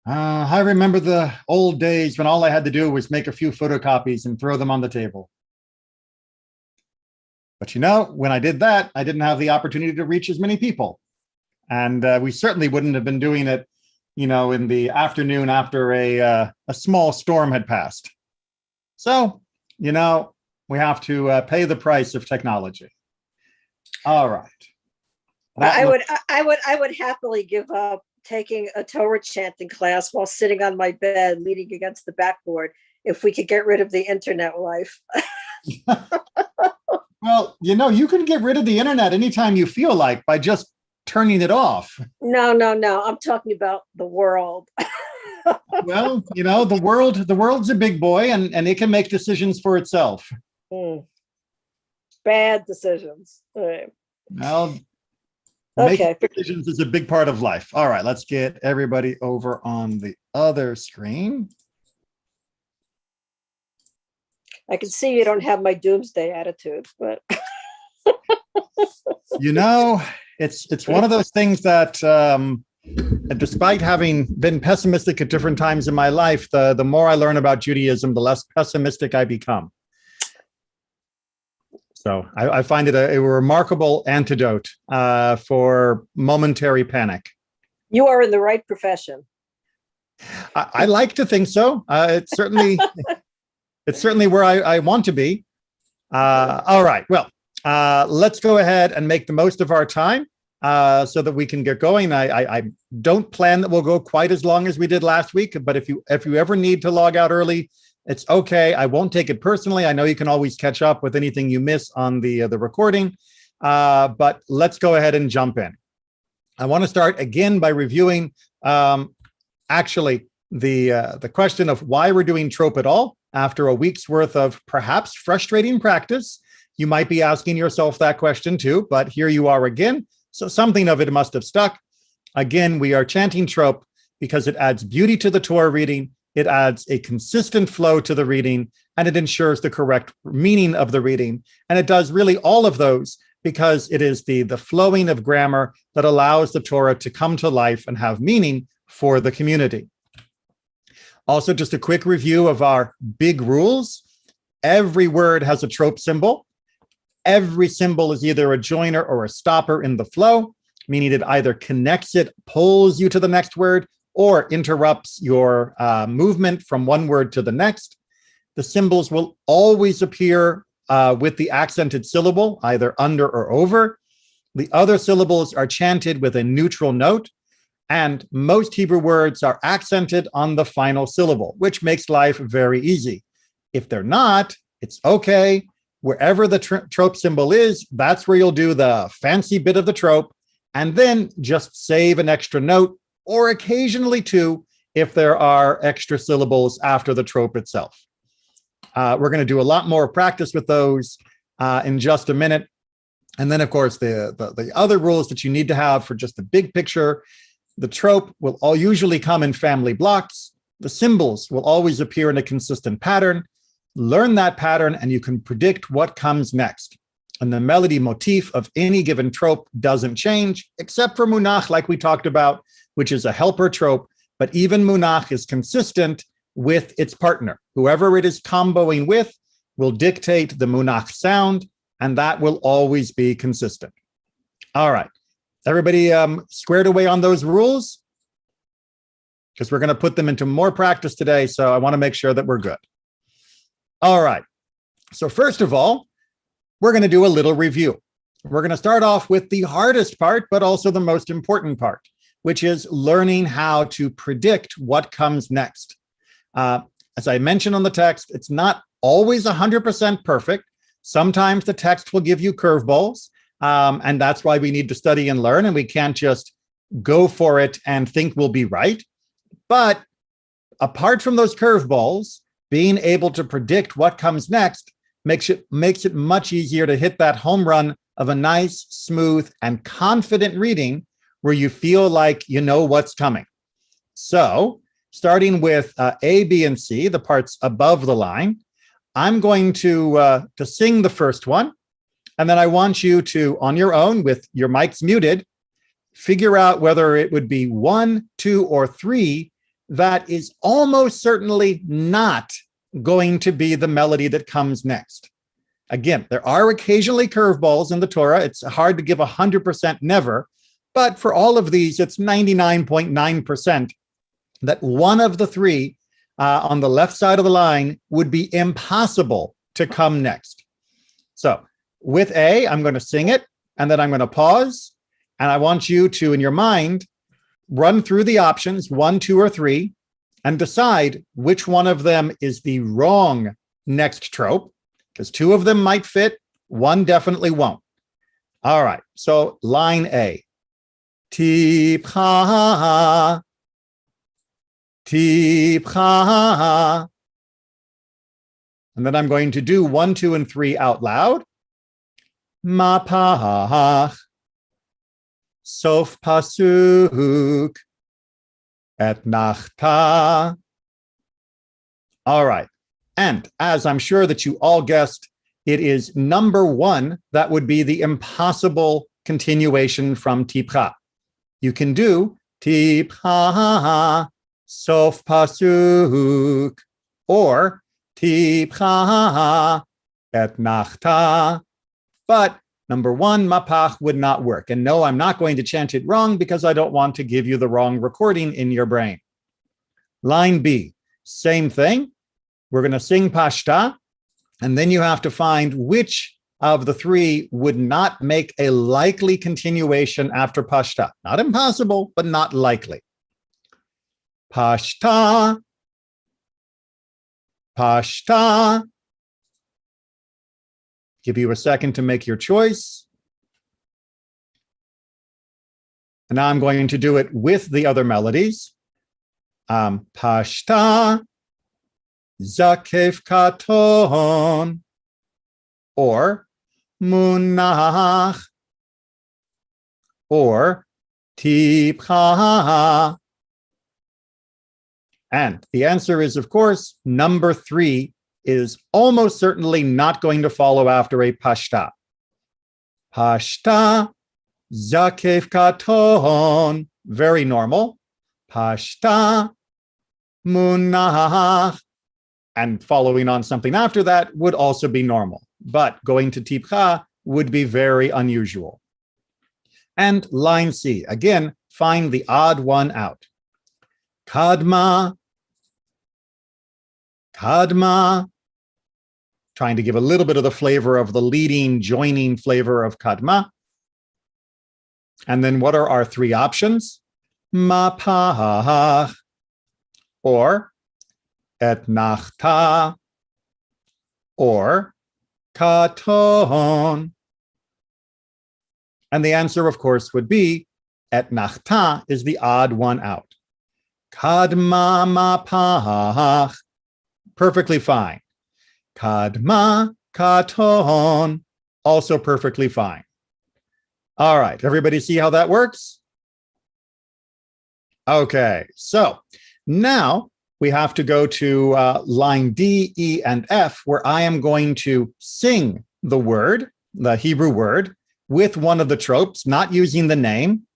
I remember the old days when all I had to do was make a few photocopies and throw them on the table. But when I did that, I didn't have the opportunity to reach as many people. And we certainly wouldn't have been doing it, in the afternoon after a small storm had passed. So, we have to pay the price of technology. All right. I would happily give up taking a Torah chanting class while sitting on my bed, leaning against the backboard, if we could get rid of the internet life. Well, you can get rid of the internet anytime you feel like by just turning it off. No. I'm talking about the world. Well, the world's a big boy and it can make decisions for itself. Bad decisions. All right. Well, okay. Making decisions is a big part of life. All right, let's get everybody over on the other screen. I can see you don't have my doomsday attitude, but it's one of those things that despite having been pessimistic at different times in my life, the more I learn about Judaism, the less pessimistic I become. So I find it a remarkable antidote for momentary panic. You are in the right profession. I like to think so. It's certainly where I want to be. All right. Well, let's go ahead and make the most of our time so that we can get going. I don't plan that we'll go quite as long as we did last week, but if you ever need to log out early, it's okay. I won't take it personally. I know you can always catch up with anything you miss on the recording, but let's go ahead and jump in. I want to start again by reviewing actually the question of why we're doing trope at all after a week's worth of perhaps frustrating practice. You might be asking yourself that question too, but here you are again. So something of it must have stuck. Again, we are chanting trope because it adds beauty to the Torah reading. It adds a consistent flow to the reading, and it ensures the correct meaning of the reading. And it does really all of those because it is the flowing of grammar that allows the Torah to come to life and have meaning for the community. Also, just a quick review of our big rules. Every word has a trope symbol. Every symbol is either a joiner or a stopper in the flow, meaning it either connects it, pulls you to the next word, or interrupts your movement from one word to the next. The symbols will always appear with the accented syllable, either under or over. The other syllables are chanted with a neutral note, and most Hebrew words are accented on the final syllable, which makes life very easy. If they're not, it's okay. Wherever the trope symbol is, that's where you'll do the fancy bit of the trope, and then just save an extra note, or occasionally two, if there are extra syllables after the trope itself. We're going to do a lot more practice with those in just a minute. And then, of course, the other rules that you need to have for just the big picture. The trope will usually come in family blocks. The symbols will always appear in a consistent pattern. Learn that pattern and you can predict what comes next. And the melody motif of any given trope doesn't change, except for Munach, like we talked about, which is a helper trope. But even Munach is consistent with its partner. Whoever it is comboing with will dictate the Munach sound, and that will always be consistent. All right. Everybody squared away on those rules? Because we're going to put them into more practice today, so I want to make sure that we're good. All right. So first of all, we're going to do a little review. We're going to start off with the hardest part, but also the most important part, which is learning how to predict what comes next. As I mentioned on the text, it's not always 100% perfect. Sometimes the text will give you curveballs, and that's why we need to study and learn, and we can't just go for it and think we'll be right. But apart from those curveballs, being able to predict what comes next makes it much easier to hit that home run of a nice, smooth, and confident reading where you feel like you know what's coming. So, starting with A, B, and C, the parts above the line, I'm going to sing the first one, and then I want you to, on your own, with your mics muted, figure out whether it would be 1, 2, or 3 that is almost certainly not going to be the melody that comes next. Again, there are occasionally curveballs in the Torah. It's hard to give 100% never, but for all of these, it's 99.9% that one of the three on the left side of the line would be impossible to come next. So with A, I'm going to sing it, and then I'm going to pause, and I want you to, in your mind, run through the options, 1, 2, or 3, and decide which one of them is the wrong next trope, because 2 of them might fit, 1 definitely won't. All right, so line A. Tipcha, tipcha. And then I'm going to do 1, 2, and 3 out loud. Mapach, sof pasuk, etnachta. All right. And as I'm sure that you all guessed, it is number 1 that would be the impossible continuation from tipcha. You can do tipcha, sof pasuk, or tipcha, etnachta. But number 1, mapach, would not work. And no, I'm not going to chant it wrong because I don't want to give you the wrong recording in your brain. Line B, same thing. We're going to sing pashta, and then you have to find which of the 3 would not make a likely continuation after pashta. Not impossible, but not likely. Pashta, pashta. Give you a second to make your choice. And now I'm going to do it with the other melodies. Pashta, zakef katon, or munach, or tipcha. And the answer is, of course, number 3 is almost certainly not going to follow after a pashta. Pashta, zakef katon, very normal. Pashta, munach, and following on something after that would also be normal. But going to tipcha would be very unusual. And line C, again, find the odd one out. Kadma, kadma, trying to give a little bit of the flavor of the leading, joining flavor of kadma. And then what are our 3 options? Mapach, or etnachta, or katon. And the answer, of course, would be etnachta is the odd one out. Kadma mapach, perfectly fine. Kadma katon, also perfectly fine. All right, everybody see how that works? Okay, so now we have to go to line D, E, and F, where I am going to sing the word, the Hebrew word, with one of the tropes, not using the name.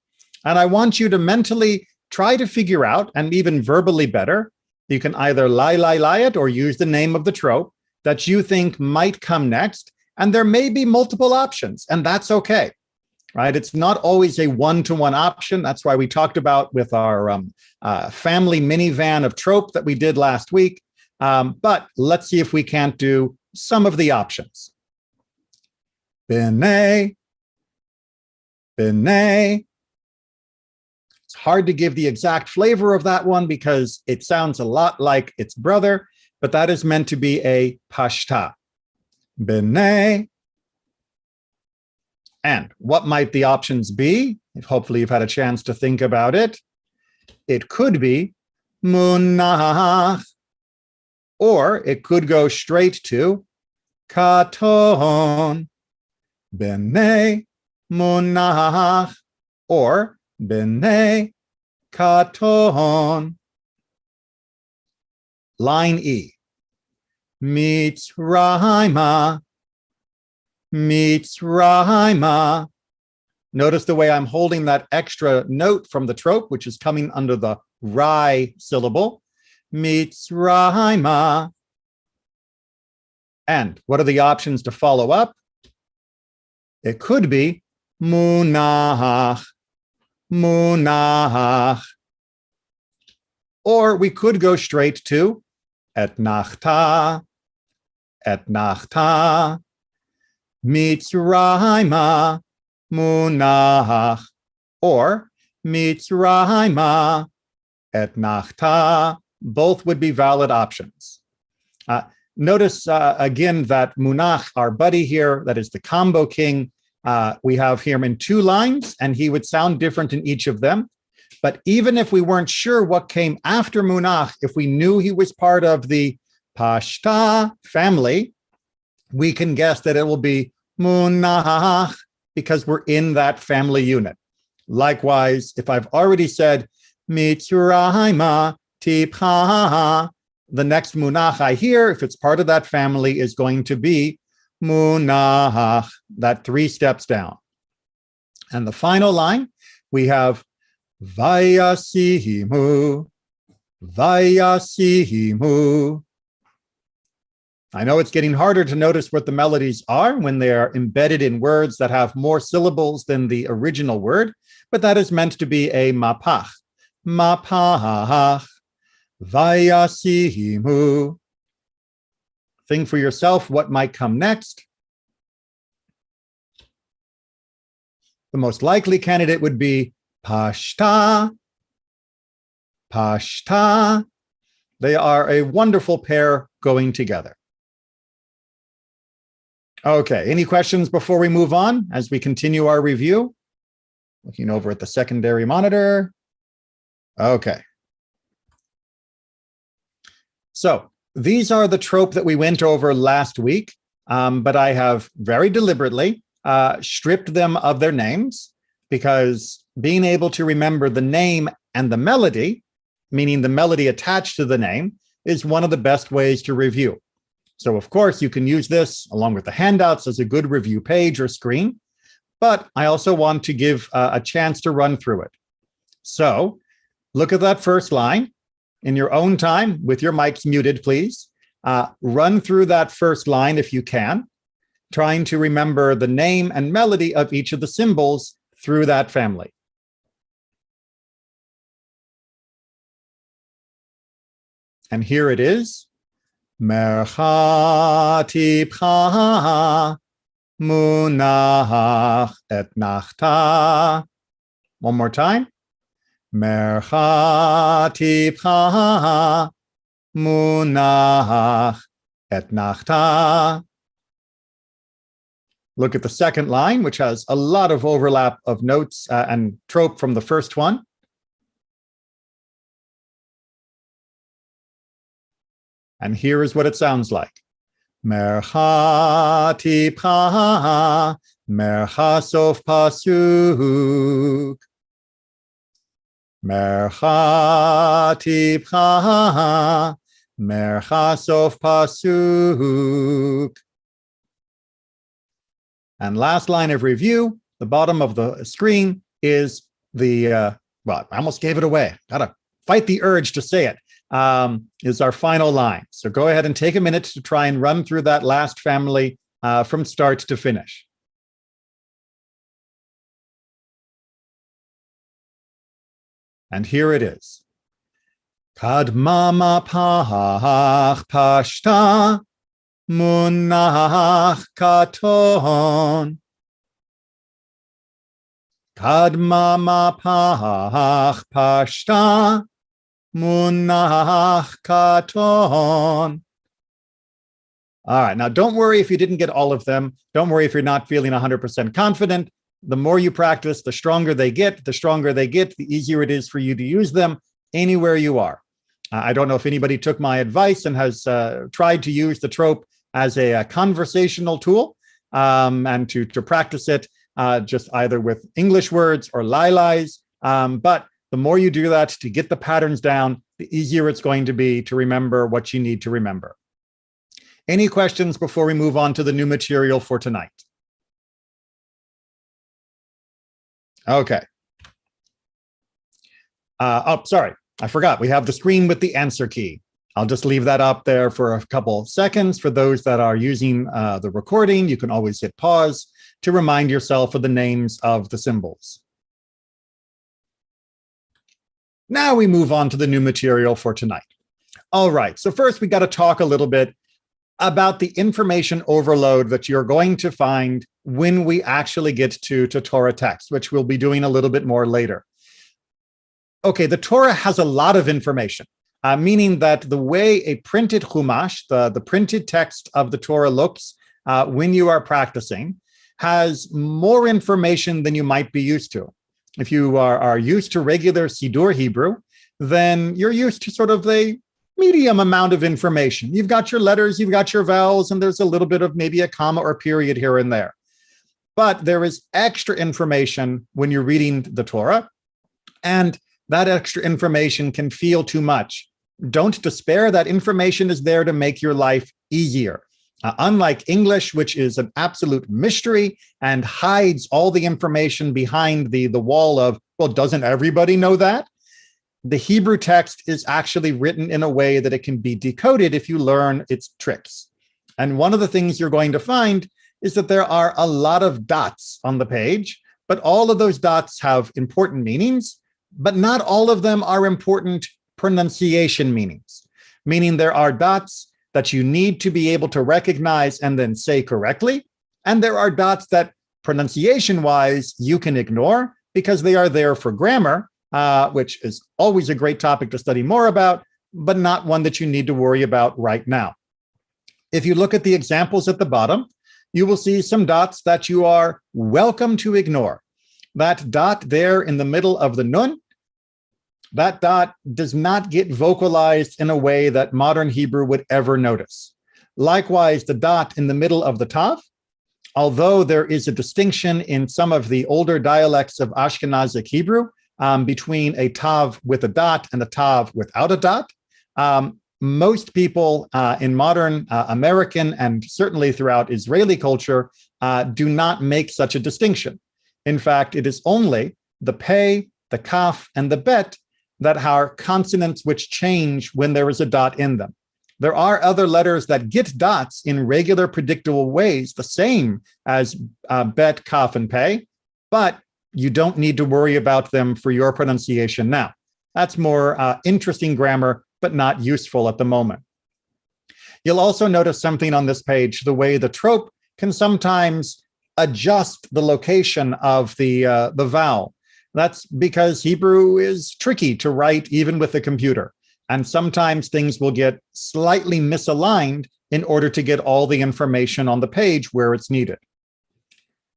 And I want you to mentally try to figure out, and even verbally better, you can either lie it or use the name of the trope that you think might come next. And there may be multiple options, and that's okay, right? It's not always a one-to-one option. That's why we talked about with our family minivan of trope that we did last week. But let's see if we can't do some of the options. B'nai, b'nai. It's hard to give the exact flavor of that one because it sounds a lot like its brother, but that is meant to be a pashta. B'nai. And what might the options be? Hopefully you've had a chance to think about it. It could be munach, or it could go straight to katon, b'nai munach, or b'nai katon. Line E, mitzrayma, mitzrayma. Notice the way I'm holding that extra note from the trope, which is coming under the rai syllable, Mitzrayma. And what are the options to follow up? It could be Munach, Munach. Or we could go straight to Etnachta, Etnachta, Mitzrayma, Munach, or Mitzrayma, Etnachta. Both would be valid options. Notice again that Munach, our buddy here, that is the combo king, we have him in 2 lines, and he would sound different in each of them. But even if we weren't sure what came after Munach, if we knew he was part of the Pashta family, we can guess that it will be Munach because we're in that family unit. Likewise, if I've already said Mitzrayma Tipcha, the next Munach I hear, if it's part of that family, is going to be Munach, that 3 steps down. And the final line, we have Vayasihimu, Vayasihimu. I know it's getting harder to notice what the melodies are when they are embedded in words that have more syllables than the original word, but that is meant to be a mapach. Mapach, Vayasihimu. Think for yourself what might come next. The most likely candidate would be Pashta, Pashta. They are a wonderful pair going together. Okay, any questions before we move on as we continue our review? Looking over at the secondary monitor. Okay. So these are the trope that we went over last week, but I have very deliberately stripped them of their names because being able to remember the name and the melody, meaning the melody attached to the name, is one of the best ways to review. So of course, you can use this along with the handouts as a good review page or screen, but I also want to give a chance to run through it. So look at that first line in your own time with your mics muted, please. Run through that first line if you can, trying to remember the name and melody of each of the symbols through that family. And here it is. Mercha tipcha munach etnachta. One more time. Mercha tipcha munach etnachta. Look at the second line, which has a lot of overlap of notes and trope from the first one. And here is what it sounds like. Mercha tipcha, mercha sof pasuk. Mercha tipcha, mercha sof pasuk. And last line of review, the bottom of the screen is the, well, I almost gave it away. Gotta fight the urge to say it. Is our final line. So go ahead and take a minute to try and run through that last family from start to finish. And here it is. Kadmama pahach pashta munach katon. Kadmama pahach pashta Munach Katon. All right, now don't worry if you didn't get all of them. Don't worry if you're not feeling 100% confident. The more you practice, the stronger they get. The stronger they get, the easier it is for you to use them anywhere you are. I don't know if anybody took my advice and has tried to use the trope as a conversational tool and to practice it just either with English words or lai-lais, but the more you do that to get the patterns down, the easier it's going to be to remember what you need to remember. Any questions before we move on to the new material for tonight? Okay. Oh, sorry. I forgot, we have the screen with the answer key. I'll just leave that up there for a couple seconds. For those that are using the recording, you can always hit pause to remind yourself of the names of the symbols. Now we move on to the new material for tonight. All right, so first we got to talk a little bit about the information overload that you're going to find when we actually get to Torah text, which we'll be doing a little bit more later. Okay, the Torah has a lot of information, meaning that the way a printed Chumash, the printed text of the Torah looks when you are practicing, has more information than you might be used to. If you are used to regular Siddur Hebrew, then you're used to sort of a medium amount of information. You've got your letters, you've got your vowels, and there's a little bit of maybe a comma or period here and there. But there is extra information when you're reading the Torah, and that extra information can feel too much. Don't despair. That information is there to make your life easier. Unlike English, which is an absolute mystery and hides all the information behind the wall of, well, doesn't everybody know that? The Hebrew text is actually written in a way that it can be decoded if you learn its tricks. And one of the things you're going to find is that there are a lot of dots on the page, but all of those dots have important meanings, but not all of them are important pronunciation meanings, meaning there are dots that you need to be able to recognize and then say correctly. And there are dots that pronunciation-wise you can ignore because they are there for grammar, which is always a great topic to study more about, but not one that you need to worry about right now. If you look at the examples at the bottom, you will see some dots that you are welcome to ignore. That dot there in the middle of the nun, that dot does not get vocalized in a way that modern Hebrew would ever notice. Likewise, the dot in the middle of the tav, although there is a distinction in some of the older dialects of Ashkenazic Hebrew between a tav with a dot and a tav without a dot, most people in modern American and certainly throughout Israeli culture do not make such a distinction. In fact, it is only the pei, the kaf, and the bet that are consonants which change when there is a dot in them. There are other letters that get dots in regular, predictable ways, the same as bet, kaf, and pei, but you don't need to worry about them for your pronunciation now. That's more interesting grammar, but not useful at the moment. You'll also notice something on this page, the way the trope can sometimes adjust the location of the vowel. That's because Hebrew is tricky to write even with a computer. And sometimes things will get slightly misaligned in order to get all the information on the page where it's needed.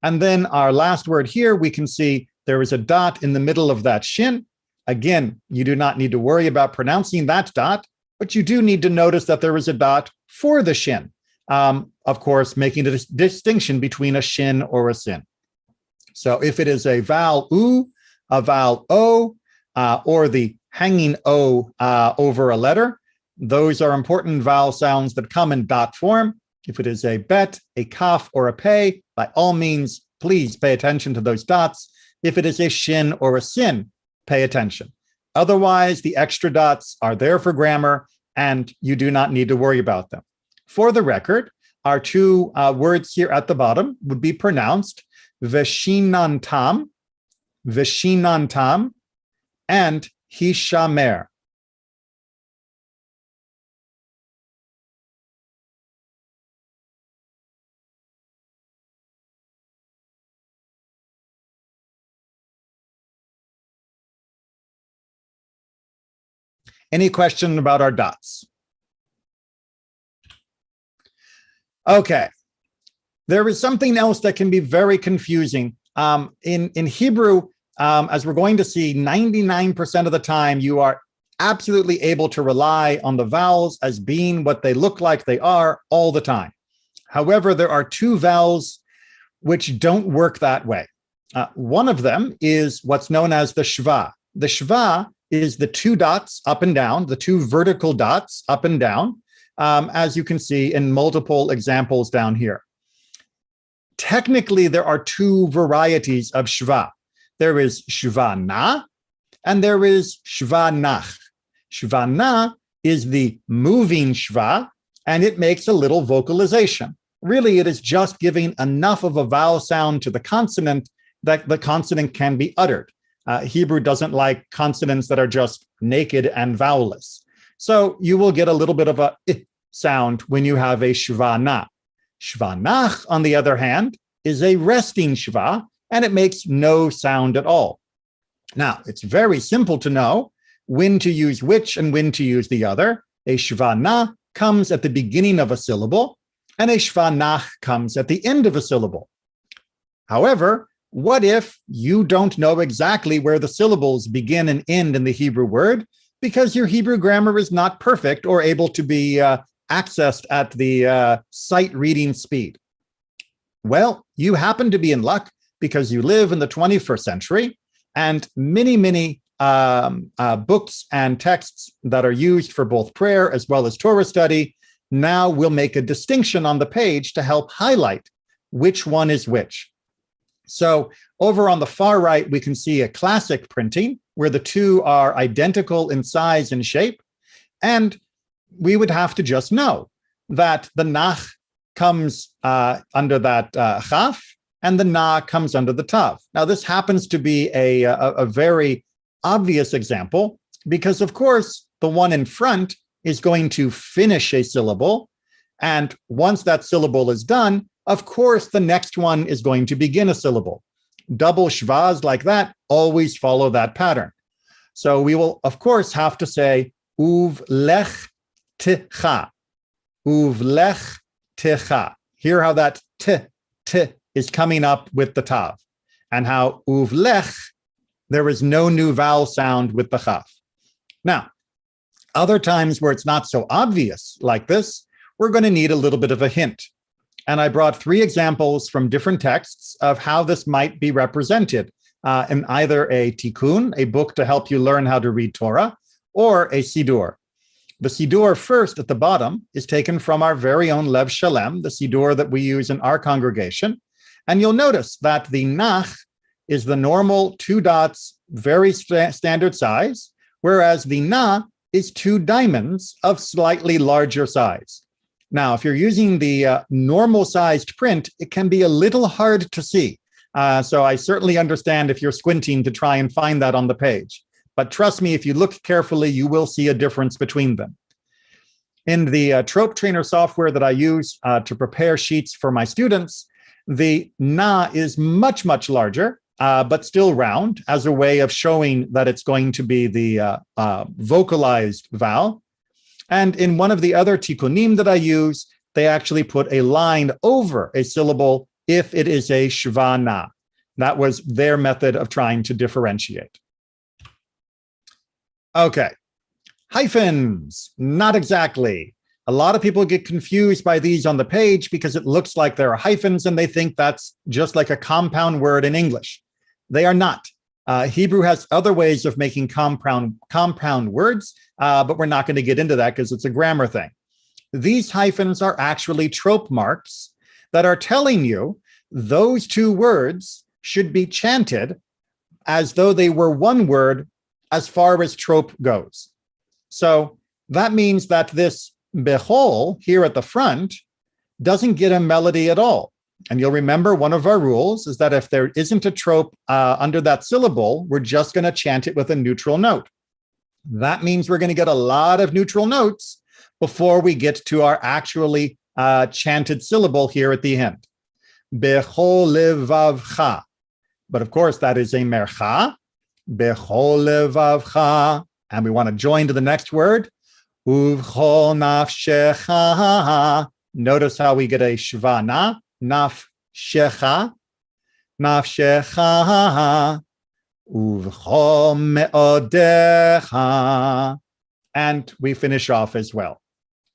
And then our last word here, we can see there is a dot in the middle of that shin. Again, you do not need to worry about pronouncing that dot, but you do need to notice that there is a dot for the shin. Of course, making a distinction between a shin or a sin. So if it is a vowel u, a vowel o, or the hanging o over a letter, those are important vowel sounds that come in dot form. If it is a bet, a kaf, or a pei, by all means, please pay attention to those dots. If it is a shin or a sin, pay attention. Otherwise, the extra dots are there for grammar, and you do not need to worry about them. For the record, our two words here at the bottom would be pronounced veshinantam, and hishamer. Any question about our dots? Okay. There is something else that can be very confusing. In Hebrew, as we're going to see, 99% of the time, you are absolutely able to rely on the vowels as being what they look like they are all the time. However, there are two vowels which don't work that way. One of them is what's known as the shva. The shva is the two dots up and down, the two vertical dots up and down, as you can see in multiple examples down here. Technically, there are two varieties of shva. There is shva na, and there is shva nach. Shvana is the moving shva, and it makes a little vocalization. Really, it is just giving enough of a vowel sound to the consonant that the consonant can be uttered. Hebrew doesn't like consonants that are just naked and vowelless. So you will get a little bit of a I sound when you have a shvana. Shvanach, on the other hand, is a resting shva, and it makes no sound at all. Now, it's very simple to know when to use which and when to use the other. A shvana comes at the beginning of a syllable, and a shvanach comes at the end of a syllable. However, what if you don't know exactly where the syllables begin and end in the Hebrew word because your Hebrew grammar is not perfect or able to be accessed at the sight reading speed? Well, you happen to be in luck because you live in the 21st century, and many books and texts that are used for both prayer as well as Torah study now will make a distinction on the page to help highlight which one is which. So over on the far right, we can see a classic printing where the two are identical in size and shape. And we would have to just know that the nach comes under that chaf, and the na comes under the tav. Now, this happens to be a very obvious example because, of course, the one in front is going to finish a syllable. And once that syllable is done, of course, the next one is going to begin a syllable. Double shvas like that always follow that pattern. So we will, of course, have to say uvlech ticha. Uvlech ticha. Hear how that t is coming up with the tav, and how uvlech, there is no new vowel sound with the chaf. Now, other times where it's not so obvious like this, we're going to need a little bit of a hint. And I brought 3 examples from different texts of how this might be represented in either a tikkun, a book to help you learn how to read Torah, or a sidur. The sidur first at the bottom is taken from our very own Lev Shalem, the sidur that we use in our congregation. And you'll notice that the nach is the normal 2 dots, very standard size, whereas the na is 2 diamonds of slightly larger size. Now, if you're using the normal sized print, it can be a little hard to see. So I certainly understand if you're squinting to try and find that on the page. But trust me, if you look carefully, you will see a difference between them. In the Trope Trainer software that I use to prepare sheets for my students, the na is much, much larger, but still round as a way of showing that it's going to be the vocalized vowel. And in one of the other tikkunim that I use, they actually put a line over a syllable if it is a shvana. That was their method of trying to differentiate. Okay, hyphens, not exactly. A lot of people get confused by these on the page because it looks like there are hyphens and they think that's just like a compound word in English. They are not. Hebrew has other ways of making compound words, but we're not going to get into that because it's a grammar thing. These hyphens are actually trope marks that are telling you those 2 words should be chanted as though they were one word as far as trope goes. So that means that this behol here at the front doesn't get a melody at all. And you'll remember one of our rules is that if there isn't a trope under that syllable, we're just going to chant it with a neutral note. That means we're going to get a lot of neutral notes before we get to our actually chanted syllable here at the end. Bechol levavcha. But of course, that is a mercha. Bechol levavcha. And we want to join to the next word. Uvchol nafshecha. Notice how we get a shvana. Nafshecha, nafshecha, uvchol me'odecha, and we finish off as well.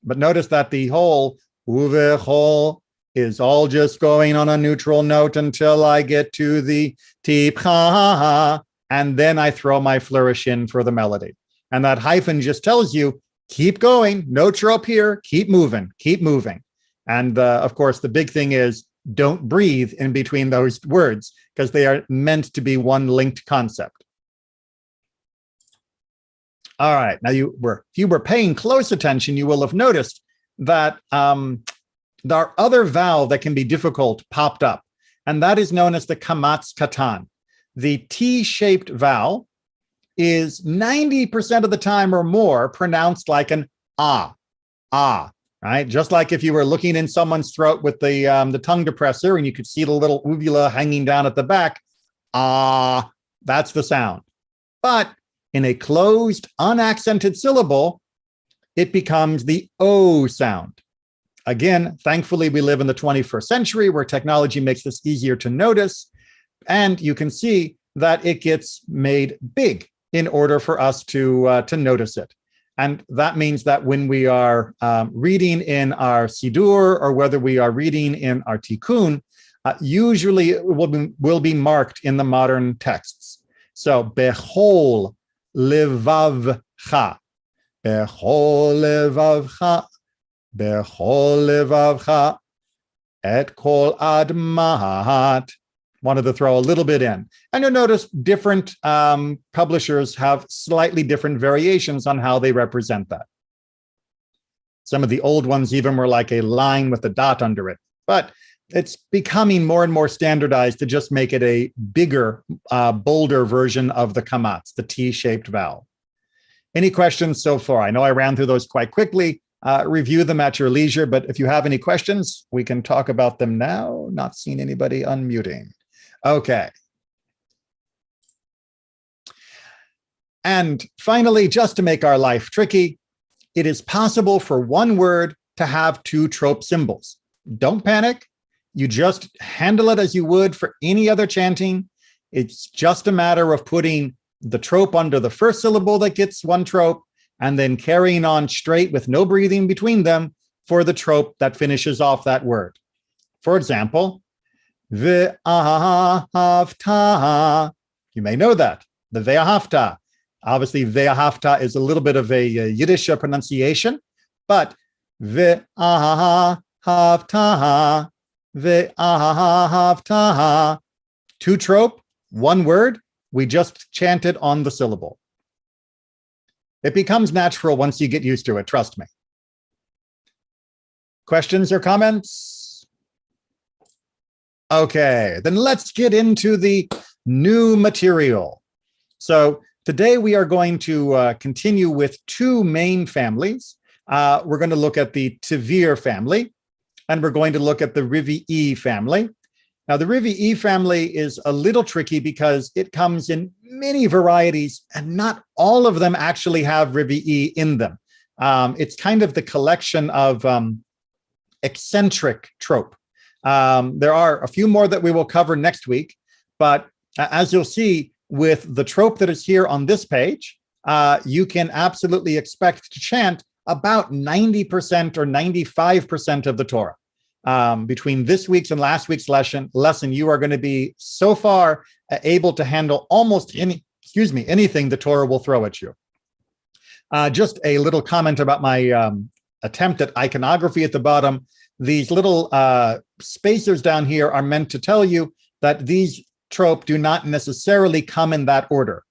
But notice that the whole uvchol is all just going on a neutral note until I get to the tipcha, and then I throw my flourish in for the melody. And that hyphen just tells you, keep going, no trope here, keep moving, keep moving. And of course, the big thing is don't breathe in between those words because they are meant to be one linked concept. All right. Now, if you were paying close attention, you will have noticed that our other vowel that can be difficult popped up, and that is known as the kamatz Katon. The T-shaped vowel is 90% of the time or more pronounced like an ah, right? Just like if you were looking in someone's throat with the tongue depressor and you could see the little uvula hanging down at the back, ah, that's the sound. But in a closed, unaccented syllable, it becomes the O sound. Again, thankfully, we live in the 21st century where technology makes this easier to notice. And you can see that it gets made big in order for us to notice it. And that means that when we are reading in our Sidur or whether we are reading in our Tikkun, usually it will be marked in the modern texts. So, Bechol levavcha, Bechol levavcha, Bechol levavcha, et kol admat. Wanted to throw a little bit in. And you'll notice different publishers have slightly different variations on how they represent that. Some of the old ones even were like a line with a dot under it. But it's becoming more and more standardized to just make it a bigger, bolder version of the kamatz, the T-shaped vowel. Any questions so far? I know I ran through those quite quickly. Review them at your leisure, but if you have any questions, we can talk about them now. Not seeing anybody unmuting. Okay. And finally, just to make our life tricky, it is possible for one word to have two trope symbols. Don't panic. You just handle it as you would for any other chanting. It's just a matter of putting the trope under the first syllable that gets one trope and then carrying on straight with no breathing between them for the trope that finishes off that word. For example, Ve'ahavta. You may know that, the Ve'ahavta. Obviously, Ve'ahavta is a little bit of a Yiddish pronunciation, but Ve'ahavta, Ve'ahavta. Two trope, one word, we just chanted on the syllable. It becomes natural once you get used to it, trust me. Questions or comments? Okay, then let's get into the new material. So today we are going to continue with two main families. We're going to look at the Tvir family, and we're going to look at the Rivi'i family. Now, the Rivi'i family is a little tricky because it comes in many varieties, and not all of them actually have Rivi'i in them. It's kind of the collection of eccentric trope. There are a few more that we will cover next week, but as you'll see with the trope that is here on this page, you can absolutely expect to chant about 90% or 95% of the Torah. Between this week's and last week's lesson, you are going to be so far able to handle almost anything the Torah will throw at you. Just a little comment about my attempt at iconography at the bottom. These little spacers down here are meant to tell you that these trope do not necessarily come in that order.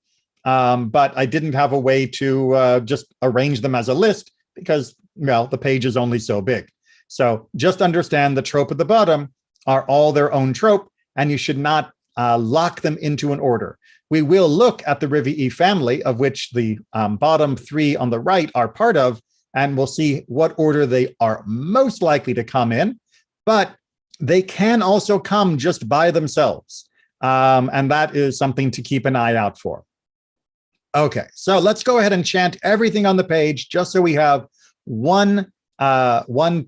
But I didn't have a way to just arrange them as a list because, well, the page is only so big. So just understand the trope at the bottom are all their own trope, and you should not lock them into an order. We will look at the Rivi'i family, of which the bottom three on the right are part of, and we'll see what order they are most likely to come in, but they can also come just by themselves. And that is something to keep an eye out for. Okay, so let's go ahead and chant everything on the page just so we have one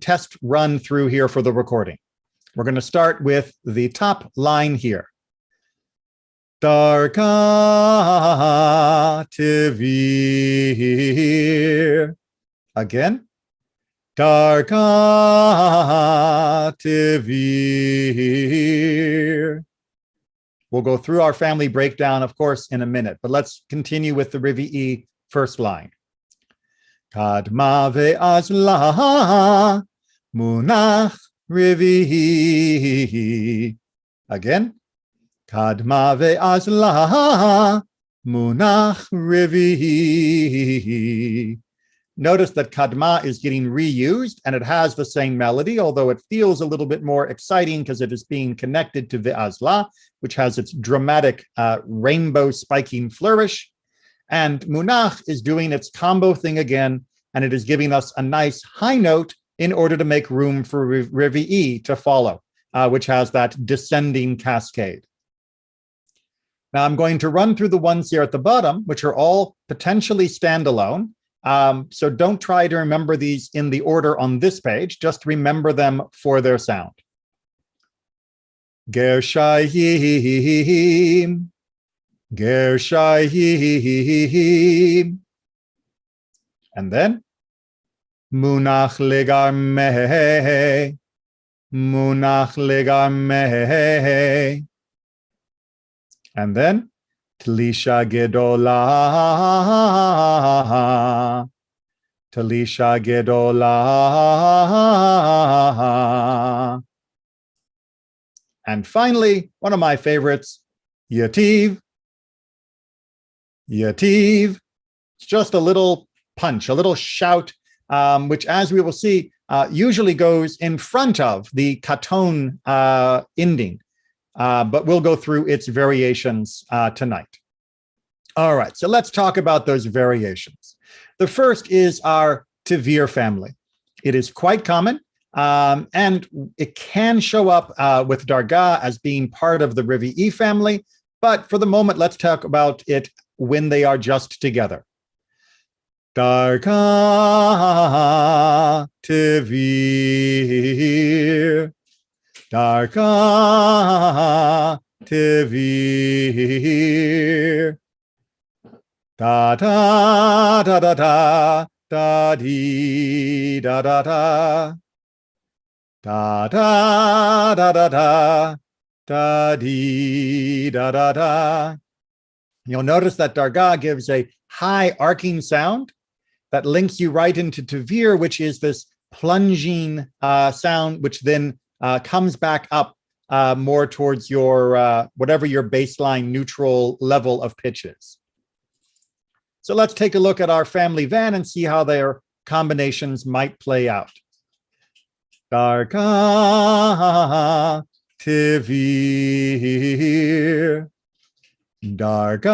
test run through here for the recording. We're going to start with the top line here. Darka Tvir. Again. Darka Tvir. We'll go through our family breakdown, of course, in a minute, but let's continue with the Rivi'i first line. Kadma ve'azla Munach Rivi'i. Again. Kadma ve'azla Munach Revi'i. Notice that kadma is getting reused and it has the same melody, although it feels a little bit more exciting because it is being connected to Ve'azla, which has its dramatic rainbow spiking flourish. And Munach is doing its combo thing again, and it is giving us a nice high note in order to make room for Revi'i to follow, which has that descending cascade. Now I'm going to run through the ones here at the bottom, which are all potentially standalone. So don't try to remember these in the order on this page, just remember them for their sound. Gershayim, Gershayim. And then Munach legarmeh, Munach legarmeh. And then Talisha gedolah, Talisha gedolah. And finally, one of my favorites, Yativ, Yativ. It's just a little punch, a little shout, which, as we will see, usually goes in front of the Katon ending. But we'll go through its variations tonight. All right, so let's talk about those variations. The first is our Tvir family. It is quite common, and it can show up with Darga as being part of the Revi'i family, but for the moment, let's talk about it when they are just together. Darga Tvir, Darga Tvir, da da da da da da dee da da da da da da da da da dee da da da. You'll notice that Darga gives a high arcing sound that links you right into Tvir, which is this plunging sound, which then comes back up more towards your whatever your baseline neutral level of pitch is. So let's take a look at our family van and see how their combinations might play out. Darga Tvir, Darga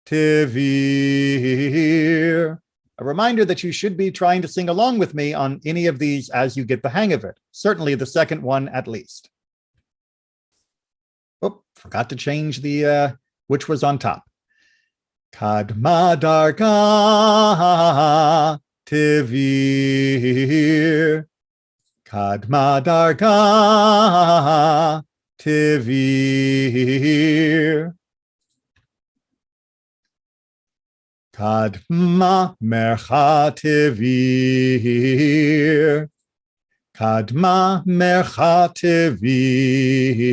Tvir. A reminder that you should be trying to sing along with me on any of these as you get the hang of it. Certainly the second one at least. Oh, forgot to change the which was on top. Kadma Darga Tvir, Kadma Darga Tvir, Kadma Mercha Tvir, Kadma Mercha Tvir.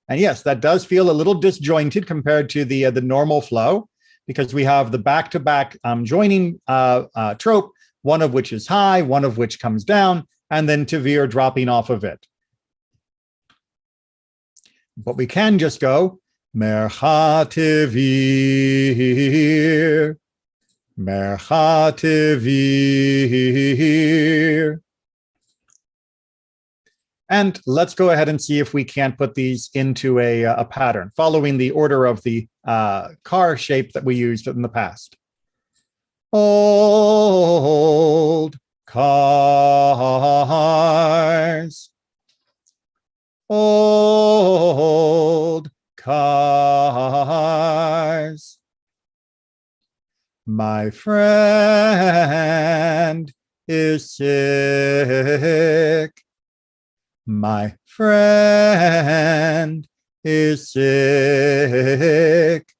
And yes, that does feel a little disjointed compared to the normal flow, because we have the back-to-back joining trope, one of which is high, one of which comes down, and then Tvir dropping off of it. But we can just go Mercha Tvir, Mercha Tvir. And let's go ahead and see if we can't put these into a pattern, following the order of the car shape that we used in the past. Old cars, old cars. My friend is sick. My friend is sick.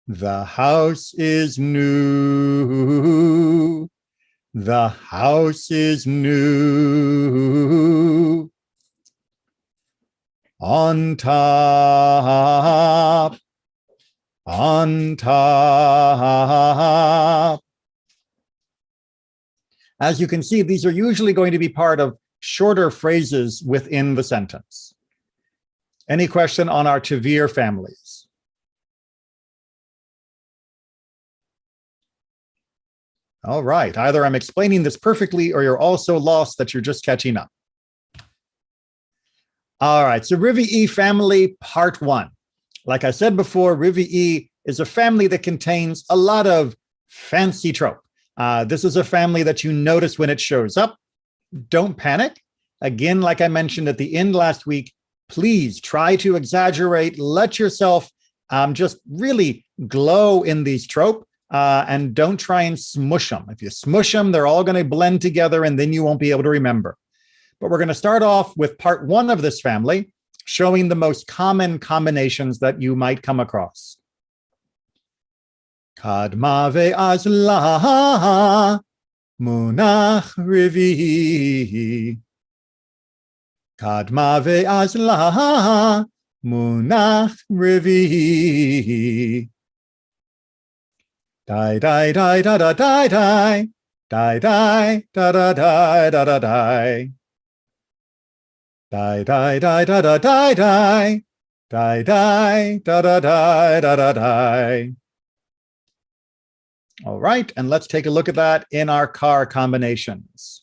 The house is new. The house is new. On top. On top. As you can see, these are usually going to be part of shorter phrases within the sentence. Any question on our Tvir families? All right. Either I'm explaining this perfectly or you're all so lost that you're just catching up. All right. So Rivi'i family, part 1. Like I said before, Rivi'i is a family that contains a lot of fancy trope. This is a family that you notice when it shows up. Don't panic. Again, like I mentioned at the end last week, please try to exaggerate. Let yourself just really glow in these trope and don't try and smush them. If you smush them, they're all going to blend together and then you won't be able to remember. But we're going to start off with part 1 of this family, showing the most common combinations that you might come across. Kadma ve'azla Munach Rivi'i. Kadma ve'azla Munach Rivi'i. Die, die, die, da, da, die, die. Die, die, da, da, die, da, da, die. Die, die, die, da, da, die, die. Die, die, da, da, die, da, da, die. All right, and let's take a look at that in our car combinations.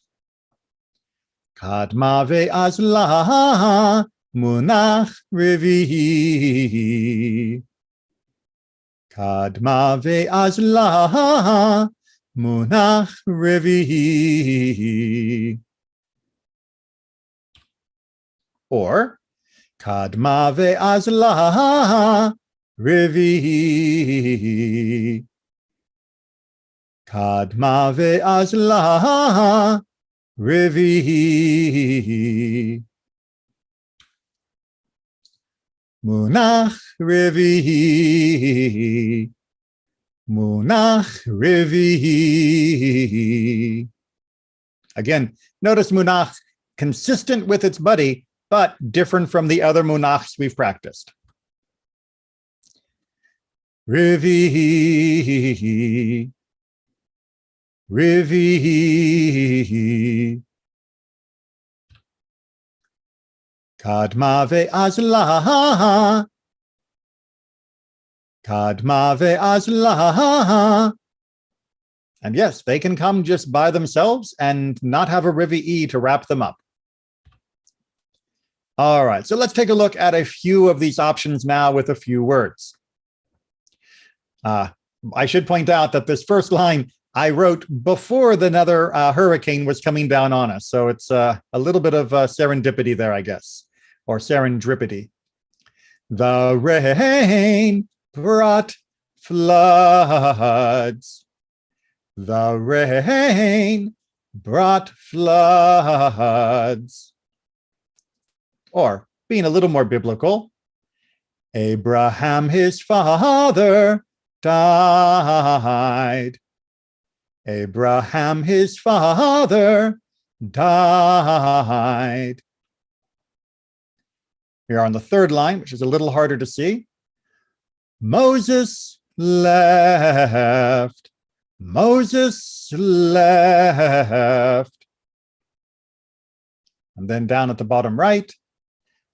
Kadma ve'azla Munach Rivi'i. Kadma ve'azla Munach Rivi'i. Or Kadma ve'azla Rivi'i. Kadma ve'azla Rivi'i. Munach Rivi'i. Munach Rivi'i. Again, notice Munach consistent with its buddy, but different from the other Munachs we've practiced. Rivi'i. Rivi'i. Kadma ve'azla. Kadma ve'azla. And yes, they can come just by themselves and not have a Rivi'i to wrap them up. All right, so let's take a look at a few of these options now with a few words. I should point out that this first line I wrote before another hurricane was coming down on us. So it's a little bit of serendipity there, I guess, or serendipity. The rain brought floods. The rain brought floods. Or, being a little more biblical, Abraham, his father, died. Abraham, his father, died. Here on the third line, which is a little harder to see. Moses left. Moses left. And then down at the bottom right,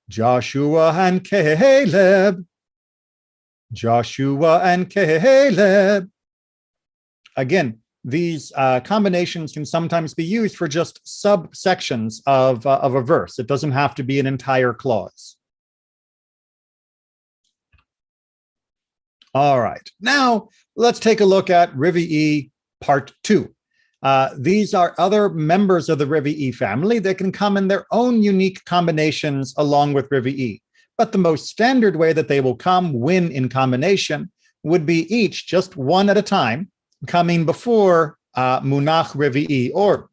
Joshua and Caleb. Joshua and Caleb. Again, these combinations can sometimes be used for just subsections of a verse. It doesn't have to be an entire clause. All right, now let's take a look at Rivi'i part 2. These are other members of the Rivi'i family that can come in their own unique combinations along with Rivi'i. But the most standard way that they will come when in combination would be each just one at a time, coming before Munach Rivi'i, or,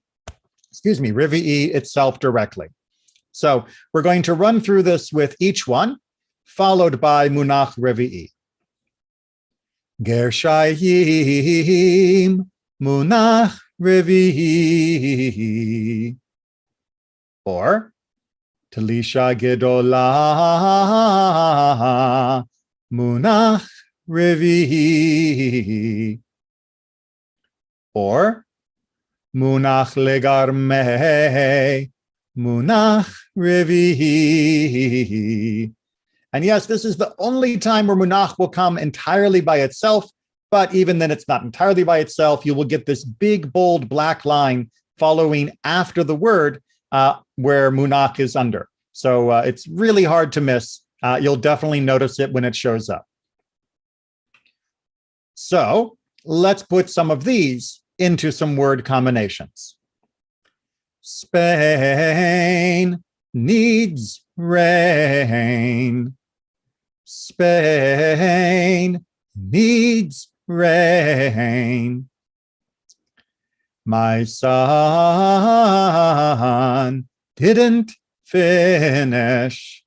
excuse me, Rivi'i itself directly. So we're going to run through this with each one, followed by Munach Rivi'i. Gershayim Munach Rivi'i. Or Talisha Gedolah Munach Rivi'i. Or Munach Legarmeh Munach Rivi'i. And yes, this is the only time where Munach will come entirely by itself, but even then it's not entirely by itself. You will get this big, bold black line following after the word where Munach is under. So it's really hard to miss. You'll definitely notice it when it shows up. So let's put some of these into some word combinations. Spain needs rain. Spain needs rain. My son didn't finish.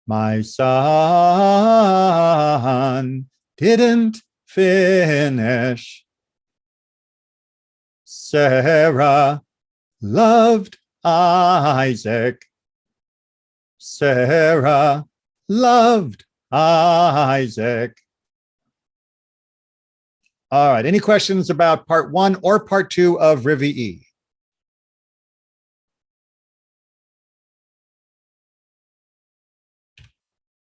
My son didn't finish. Sarah loved Isaac. Sarah loved Isaac. All right, any questions about part 1 or part 2 of Rivi'i?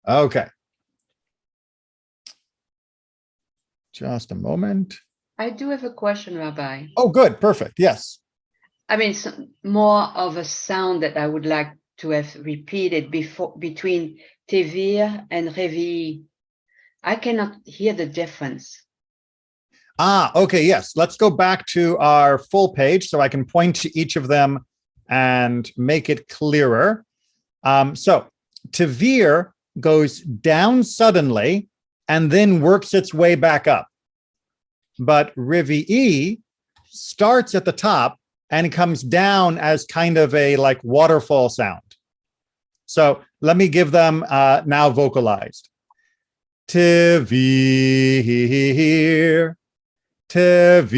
Okay. Just a moment. I do have a question, Rabbi. Oh, good. Perfect. Yes. I mean, it's more of a sound that I would like to have repeated between Tvir and Revi. I cannot hear the difference. Okay. Yes. Let's go back to our full page so I can point to each of them and make it clearer. So Tvir goes down suddenly and then works its way back up. But Rivi'i starts at the top and comes down as kind of a like waterfall sound. So let me give them now vocalized. Tvir, Tvir.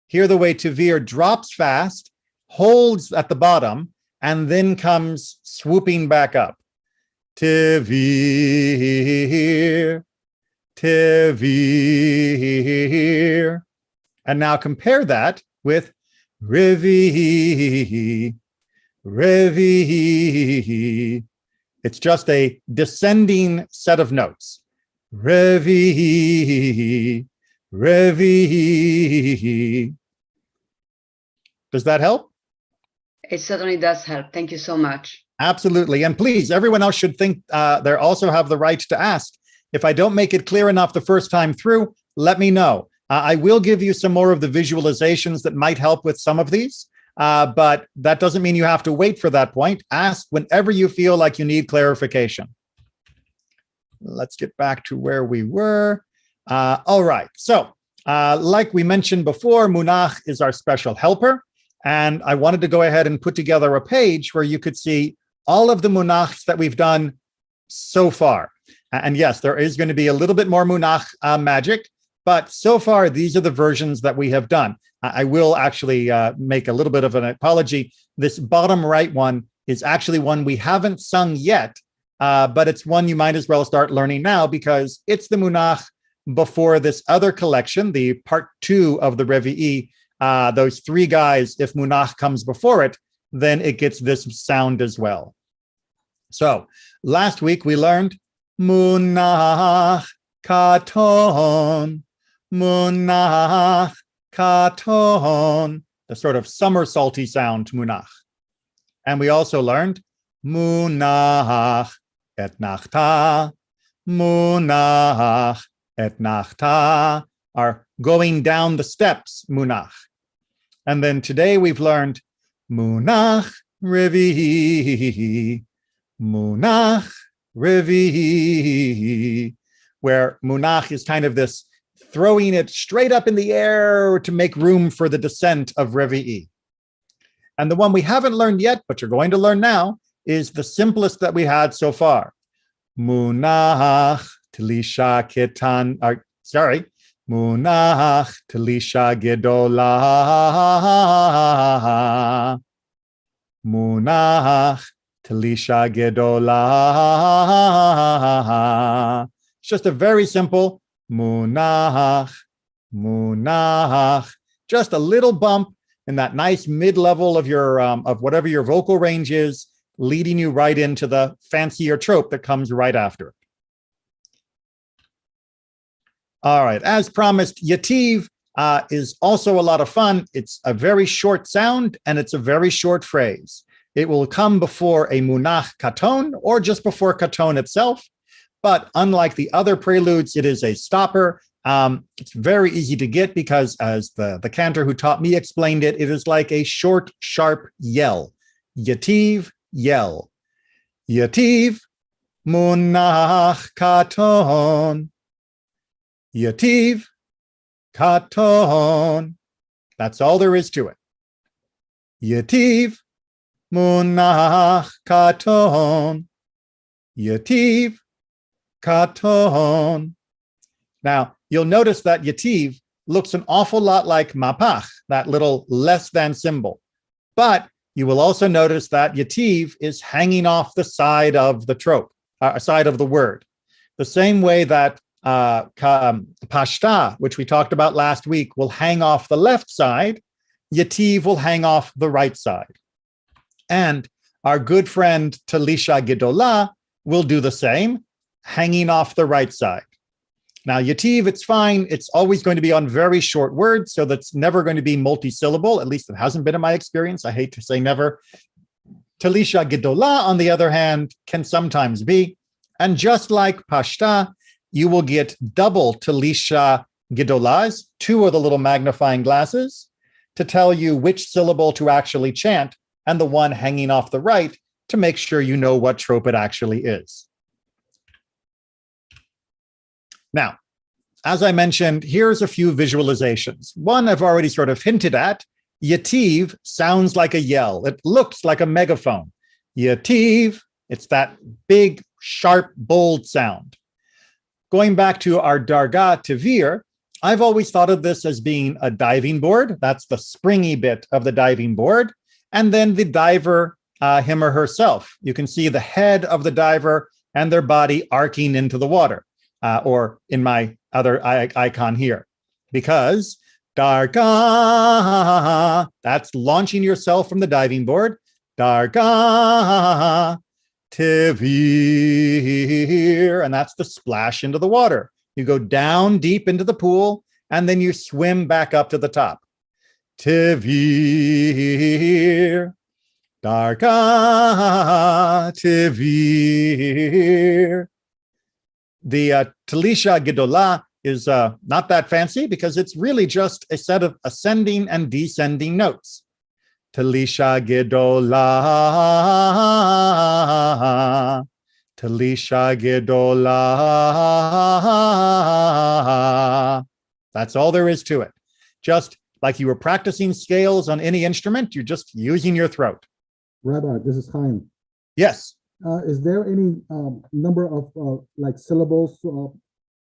Hear the way Tvir drops fast, holds at the bottom, and then comes swooping back up. Tvir, Tvir. And now compare that with Rivi, Rivi. It's just a descending set of notes. Rivi, Rivi. Does that help? It certainly does help. Thank you so much. Absolutely. And please, everyone else should think they also have the right to ask. If I don't make it clear enough the first time through, let me know. I will give you some more of the visualizations that might help with some of these, but that doesn't mean you have to wait for that point. Ask whenever you feel like you need clarification. Let's get back to where we were. All right. So like we mentioned before, Munach is our special helper. And I wanted to go ahead and put together a page where you could see all of the Munachs that we've done so far. And yes, there is going to be a little bit more Munach magic, but so far, these are the versions that we have done. I will actually make a little bit of an apology. This bottom right one is actually one we haven't sung yet, but it's one you might as well start learning now because it's the Munach before this other collection, the part 2 of the Revi'i. Those 3 guys, if Munach comes before it, then it gets this sound as well. So last week we learned Munach, Katon, Munach, Katon, the sort of somersaulty sound, Munach. And we also learned Munach, Etnachta, Munach, Etnachta, are going down the steps, Munach. And then today we've learned Munach, Revi, Munach, Revi, where Munach is kind of this throwing it straight up in the air to make room for the descent of Revi'i. And the one we haven't learned yet, but you're going to learn now, is the simplest that we had so far. Munach, Tlisha, Ketan, Munach, Tlisha, Gedola. Munach, Tlisha, Gedola. It's just a very simple Munach, Munach, just a little bump in that nice mid-level of your of whatever your vocal range is, leading you right into the fancier trope that comes right after it. All right, as promised, Yativ is also a lot of fun. It's a very short sound and it's a very short phrase. It will come before a Munach Katon or just before Katon itself. But unlike the other preludes, it is a stopper. It's very easy to get because, as the cantor who taught me explained it, it is like a short, sharp yell. Yativ, yell. Yativ, Munach Katon. Yativ, Katon. That's all there is to it. Yativ, Munach Katon. Yativ, Katon. Now, you'll notice that Yativ looks an awful lot like Mapach, that little less than symbol. But you will also notice that Yativ is hanging off the side of the trope, side of the word. The same way that Pashta, which we talked about last week, will hang off the left side, Yativ will hang off the right side. And our good friend Talisha Gedolah will do the same, hanging off the right side. Now, Yativ, it's fine. It's always going to be on very short words, so that's never going to be multi-syllable. At least it hasn't been in my experience. I hate to say never. Talisha Gedolah, on the other hand, can sometimes be. And just like Pashta, you will get double Talisha Gedolahs, two of the little magnifying glasses, to tell you which syllable to actually chant, and the one hanging off the right to make sure you know what trope it actually is. Now, as I mentioned, here's a few visualizations. One I've already sort of hinted at. Yativ sounds like a yell. It looks like a megaphone. Yativ, it's that big, sharp, bold sound. Going back to our Dargah Tvir, I've always thought of this as being a diving board. That's the springy bit of the diving board. And then the diver, him or herself. You can see the head of the diver and their body arcing into the water. Or in my other icon here, because Dargah, that's launching yourself from the diving board. Dargah Tvir, and that's the splash into the water. You go down deep into the pool, and then you swim back up to the top. Tvir, Dargah Tvir. The Talisha Gedolah is not that fancy because it's really just a set of ascending and descending notes. Talisha Gedolah, Talisha Gedolah. That's all there is to it. Just like you were practicing scales on any instrument, you're just using your throat. Rabbi, this is Chaim. Yes. Is there any number of like syllables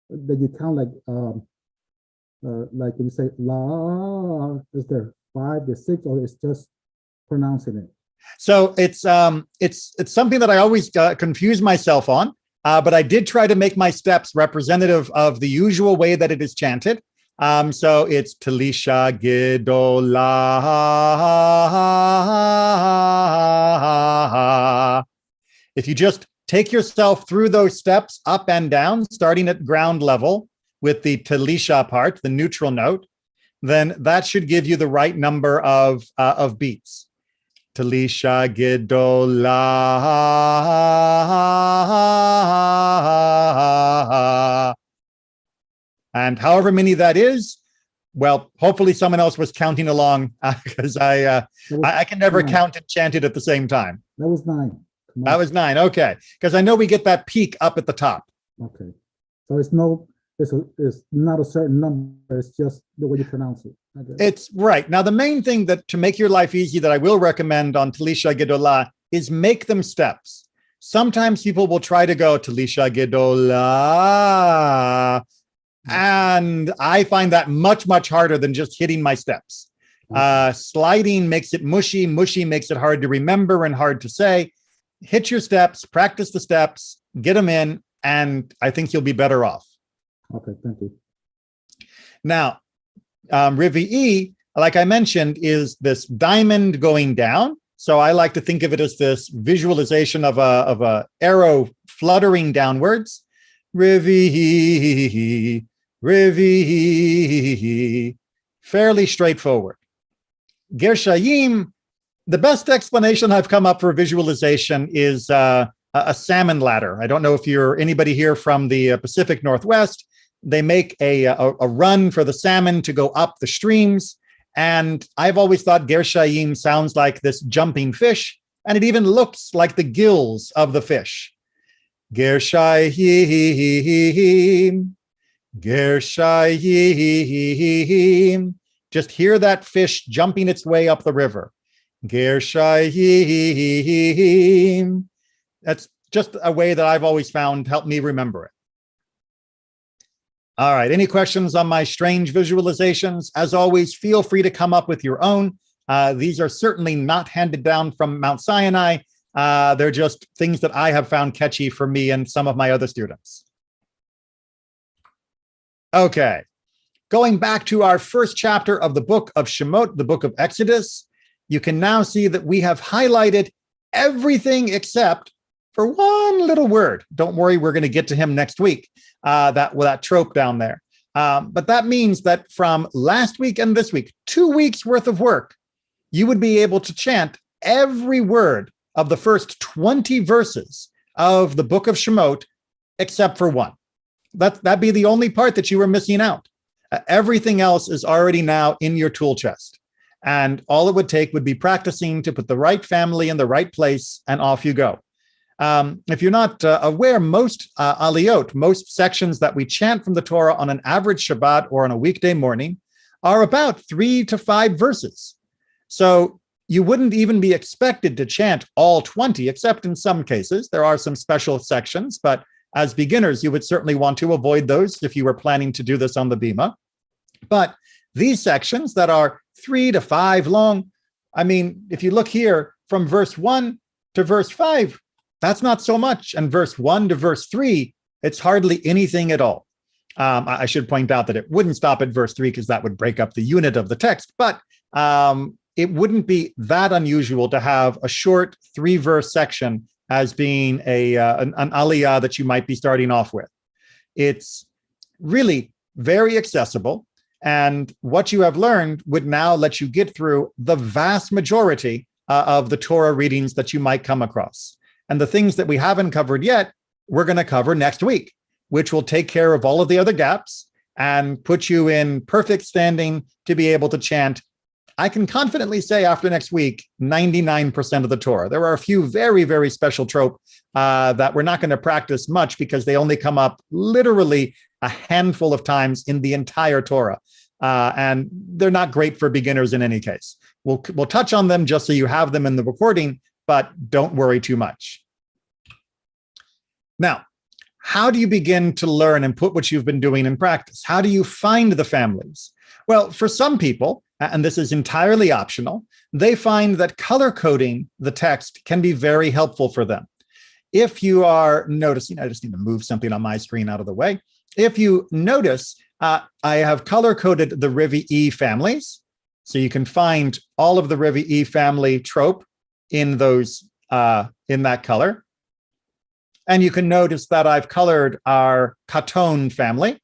that you count, like when you say la? Is there 5, there's 6, or it's just pronouncing it? So it's something that I always confuse myself on, but I did try to make my steps representative of the usual way that it is chanted. So it's Talisha Gedolah. If you just take yourself through those steps up and down, starting at ground level with the Talisha part, the neutral note, then that should give you the right number of beats. Talisha Gedolah. And however many that is, well, hopefully someone else was counting along because I can never count and chant it at the same time. That was 9. That was 9. Okay. Because I know we get that peak up at the top. Okay. So it's not a certain number. It's just the way you pronounce it. Okay. It's right. Now, the main thing that to make your life easy that I will recommend on Talisha Gedolah is make them steps. Sometimes people will try to go Talisha Gedolah. And I find that much, much harder than just hitting my steps. Sliding makes it mushy. Mushy makes it hard to remember and hard to say. Hit your steps, practice the steps, get them in, and I think you'll be better off. Okay, thank you. Now, Rivi'i, like I mentioned, is this diamond going down. So I like to think of it as this visualization of a arrow fluttering downwards. Revi, Revi, fairly straightforward. Gershayim, the best explanation I've come up for visualization is a salmon ladder. I don't know if you're anybody here from the Pacific Northwest. They make a run for the salmon to go up the streams. And I've always thought Gershayim sounds like this jumping fish, and it even looks like the gills of the fish. Gershayim, Gershayim. Just hear that fish jumping its way up the river. Gershayim. That's just a way that I've always found helped me remember it. All right, any questions on my strange visualizations? As always, feel free to come up with your own. These are certainly not handed down from Mount Sinai. They're just things that I have found catchy for me and some of my other students. Okay, going back to our first chapter of the book of Shemot, the book of Exodus, you can now see that we have highlighted everything except for one little word. Don't worry, we're going to get to him next week, that trope down there. But that means that from last week and this week, 2 weeks worth of work, you would be able to chant every word of the first 20 verses of the book of Shemot, except for one. That'd be the only part that you were missing out. Everything else is already now in your tool chest. And all it would take would be practicing to put the right family in the right place, and off you go. If you're not aware, most aliyot, most sections that we chant from the Torah on an average Shabbat or on a weekday morning are about 3 to 5 verses. So you wouldn't even be expected to chant all 20, except in some cases. There are some special sections, but as beginners, you would certainly want to avoid those if you were planning to do this on the Bima. But these sections that are 3 to 5 long, I mean, if you look here from verse 1 to verse 5, that's not so much. And verse 1 to verse 3, it's hardly anything at all. I should point out that it wouldn't stop at verse 3 because that would break up the unit of the text. But it wouldn't be that unusual to have a short 3-verse section as being an aliyah that you might be starting off with. It's really very accessible. And what you have learned would now let you get through the vast majority of the Torah readings that you might come across. And the things that we haven't covered yet, we're going to cover next week, which will take care of all of the other gaps and put you in perfect standing to be able to chant. I can confidently say after next week, 99% of the Torah. There are a few very, very special trope that we're not going to practice much because they only come up literally a handful of times in the entire Torah. And they're not great for beginners in any case. We'll touch on them just so you have them in the recording, but don't worry too much. Now, how do you begin to learn and put what you've been doing in practice? How do you find the families? Well, for some people, and this is entirely optional, they find that color coding the text can be very helpful for them. If you are noticing, I just need to move something on my screen out of the way. If you notice, I have color coded the Revi'i families. So you can find all of the Revi'i family trope in those in that color. And you can notice that I've colored our Katon family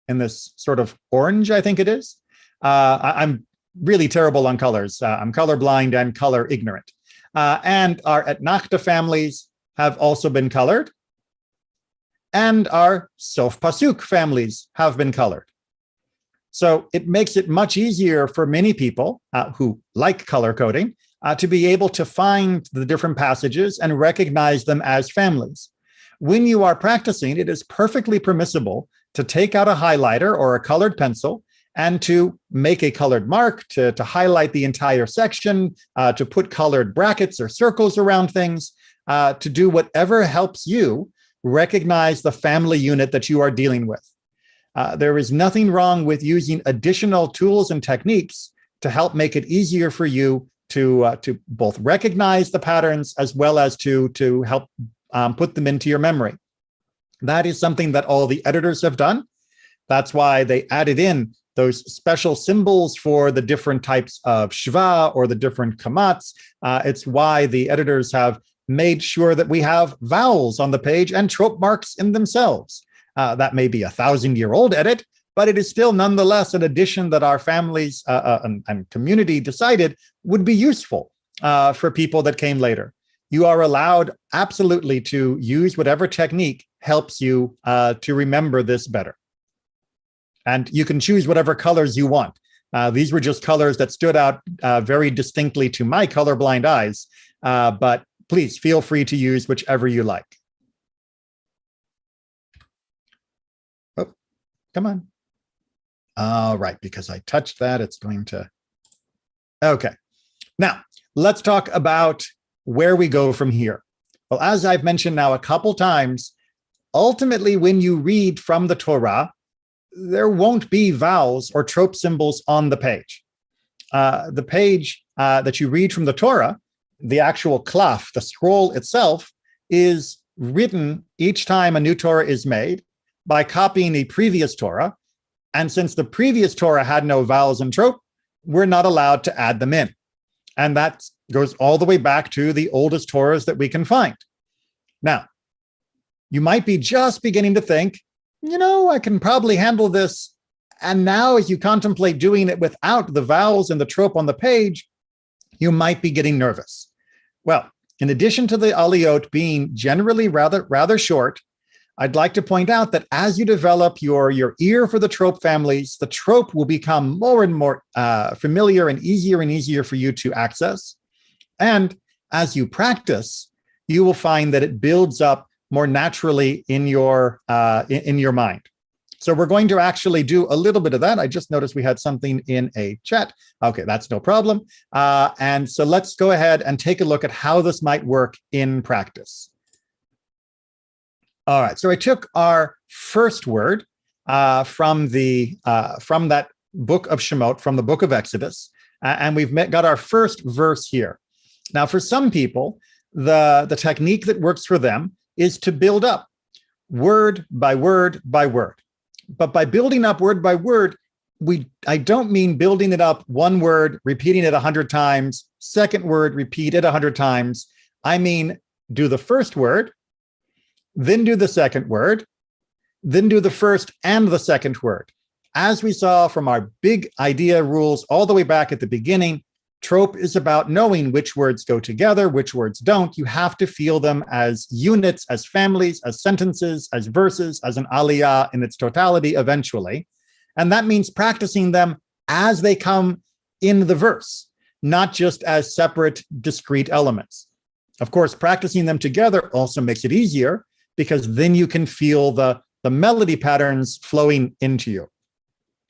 in this sort of orange, I think it is. I'm really terrible on colors. I'm colorblind and color ignorant. And our Etnachta families have also been colored. And our Sof Pasuk families have been colored. So it makes it much easier for many people who like color coding to be able to find the different passages and recognize them as families. When you are practicing, it is perfectly permissible to take out a highlighter or a colored pencil and to make a colored mark, to highlight the entire section, to put colored brackets or circles around things, to do whatever helps you recognize the family unit that you are dealing with. There is nothing wrong with using additional tools and techniques to help make it easier for you to both recognize the patterns as well as to help put them into your memory. That is something that all the editors have done. That's why they added in those special symbols for the different types of shva or the different kamats. It's why the editors have made sure that we have vowels on the page and trope marks in themselves. That may be a 1,000-year-old edit, but it is still nonetheless an addition that our families and community decided would be useful for people that came later. You are allowed absolutely to use whatever technique helps you to remember this better. And you can choose whatever colors you want. These were just colors that stood out very distinctly to my colorblind eyes, but please feel free to use whichever you like. Oh, come on. All right, because I touched that, it's going to... Okay, now let's talk about where we go from here. Well, as I've mentioned now a couple times, ultimately when you read from the Torah, there won't be vowels or trope symbols on the page. The page that you read from the Torah, the actual klaf, the scroll itself, is written each time a new Torah is made by copying the previous Torah. And since the previous Torah had no vowels and trope, we're not allowed to add them in. And that goes all the way back to the oldest Torahs that we can find. Now, you might be just beginning to think, you know, I can probably handle this. And now as you contemplate doing it without the vowels and the trope on the page, you might be getting nervous. Well, in addition to the aliyot being generally rather short, I'd like to point out that as you develop your ear for the trope families, the trope will become more and more familiar and easier for you to access. And as you practice, you will find that it builds up more naturally in your mind. So we're going to actually do a little bit of that. I just noticed we had something in a chat. Okay, that's no problem. And so let's go ahead and take a look at how this might work in practice. All right, so I took our first word from that book of Shemot, from the book of Exodus, and we've got our first verse here. Now, for some people, the technique that works for them is to build up word by word by word. But by building up word by word, I don't mean building it up one word, repeating it 100 times, second word, repeat it 100 times. I mean, do the first word, then do the second word, then do the first and the second word. As we saw from our big idea rules all the way back at the beginning, trope is about knowing which words go together, which words don't. You have to feel them as units, as families, as sentences, as verses, as an aliyah in its totality eventually. And that means practicing them as they come in the verse, not just as separate, discrete elements. Of course, practicing them together also makes it easier because then you can feel the melody patterns flowing into you.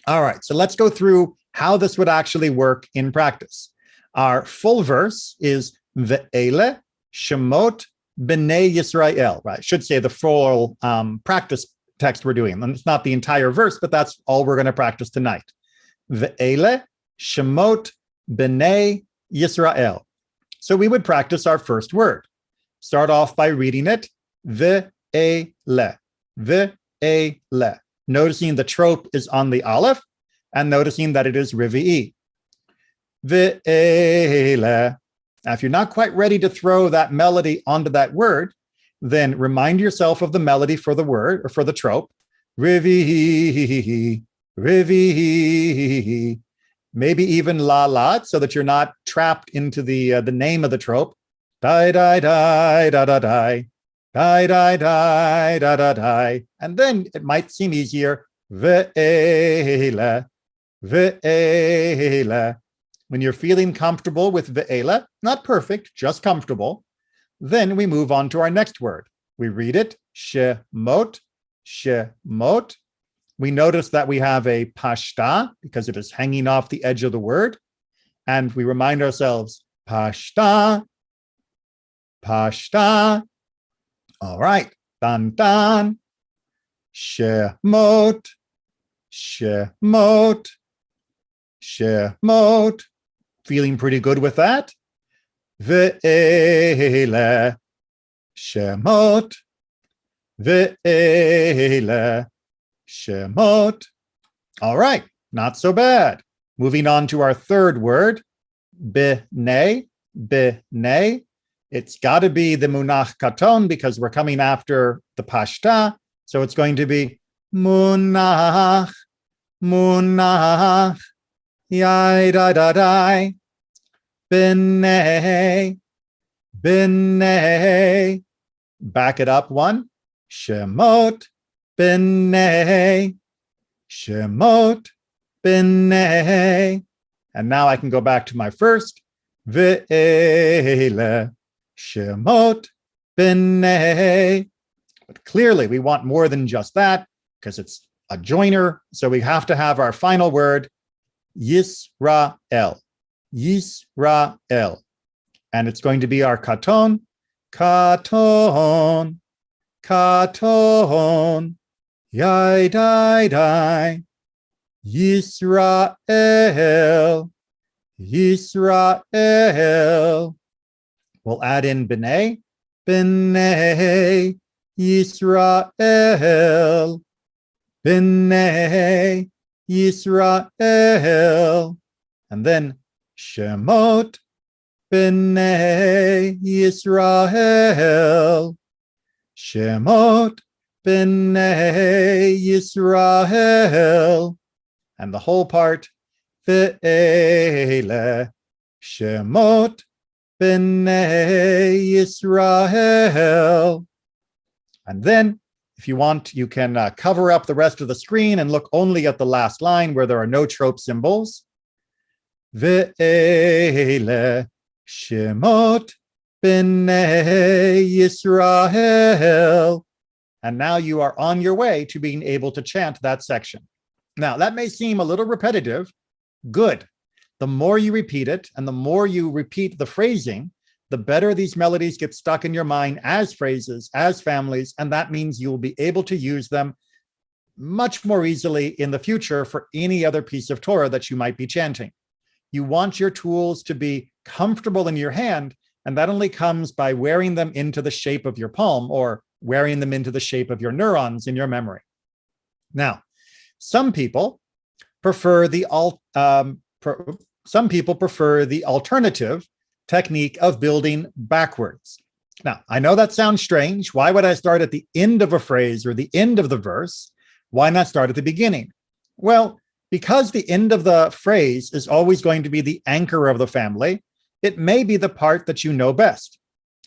All right, so let's go through how this would actually work in practice. Our full verse is Ve'ele Shemot B'nei Yisrael. Right? I should say the full practice text we're doing. And it's not the entire verse, but that's all we're going to practice tonight. Ve'ele Shemot B'nei Yisrael. So we would practice our first word. Start off by reading it. Ve'ele. Ve'ele. Noticing the trope is on the aleph and noticing that it is Rivi'i. Ve'ele. Now, if you're not quite ready to throw that melody onto that word, then remind yourself of the melody for the word or for the trope. Rivi'i, rivi'i. Maybe even la, so that you're not trapped into the name of the trope. Die, die, die, da, da, die. Die, die, die, da, da, die. And then it might seem easier. Ve'ele, ve'ele. When you're feeling comfortable with ve'ele, not perfect, just comfortable, then we move on to our next word. We read it, shemot, shemot. We notice that we have a pashta because it is hanging off the edge of the word. And we remind ourselves, pashta, pashta. All right, dan, dan, shemot, shemot, shemot. Feeling pretty good with that? Ve'ele, shemot, ve'ele, shemot. All right, not so bad. Moving on to our third word, b'nei, b'nei. It's got to be the Munach Katon because we're coming after the Pashta. So it's going to be Munach, Munach, yai da da da, b'nei, b'nei. Back it up one. Shemot, b'nei, Shemot, b'nei. And now I can go back to my first. Ve'ele, Shemot, b'nei. But clearly we want more than just that because it's a joiner. So we have to have our final word, Yisrael, Yisrael. And it's going to be our Katon, Katon, Katon, yai dai dai, Yisrael, Yisrael. We'll add in b'nei, b'nei, Yisrael, b'nei, Yisrael. And then Shemot, b'nei, Yisrael, Shemot, b'nei, Yisrael. And the whole part, ve'ele, Shemot, b'nei, Yisrael. And then, if you want, you can cover up the rest of the screen and look only at the last line where there are no trope symbols. Ve'ele, Shemot, b'nei, Yisrael. And now you are on your way to being able to chant that section. Now, that may seem a little repetitive. Good. The more you repeat it and the more you repeat the phrasing, the better these melodies get stuck in your mind as phrases, as families, and that means you'll be able to use them much more easily in the future for any other piece of Torah that you might be chanting. You want your tools to be comfortable in your hand, and that only comes by wearing them into the shape of your palm or wearing them into the shape of your neurons in your memory. Now, some people prefer the alternative technique of building backwards. Now, I know that sounds strange. Why would I start at the end of a phrase or the end of the verse? Why not start at the beginning? Well, because the end of the phrase is always going to be the anchor of the family, it may be the part that you know best.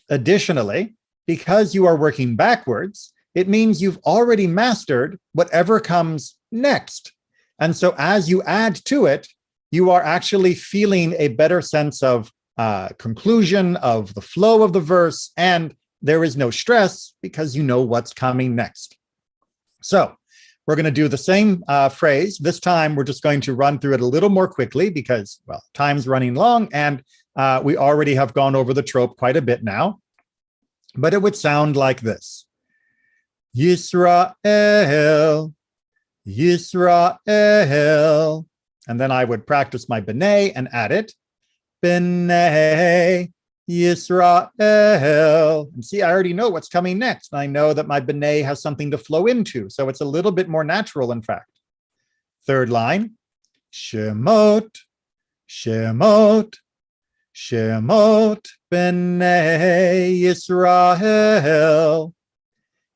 Additionally, because you are working backwards, it means you've already mastered whatever comes next. And so as you add to it, you are actually feeling a better sense of conclusion of the flow of the verse, and there is no stress because you know what's coming next. So we're going to do the same phrase. This time, we're just going to run through it a little more quickly because, well, time's running long, and we already have gone over the trope quite a bit now. But it would sound like this. Yisrael, Yisrael. And then I would practice my b'nei and add it. B'nei Yisrael. And see, I already know what's coming next. And I know that my b'nei has something to flow into. So it's a little bit more natural, in fact. Third line. Shemot, Shemot, Shemot, b'nei Yisrael.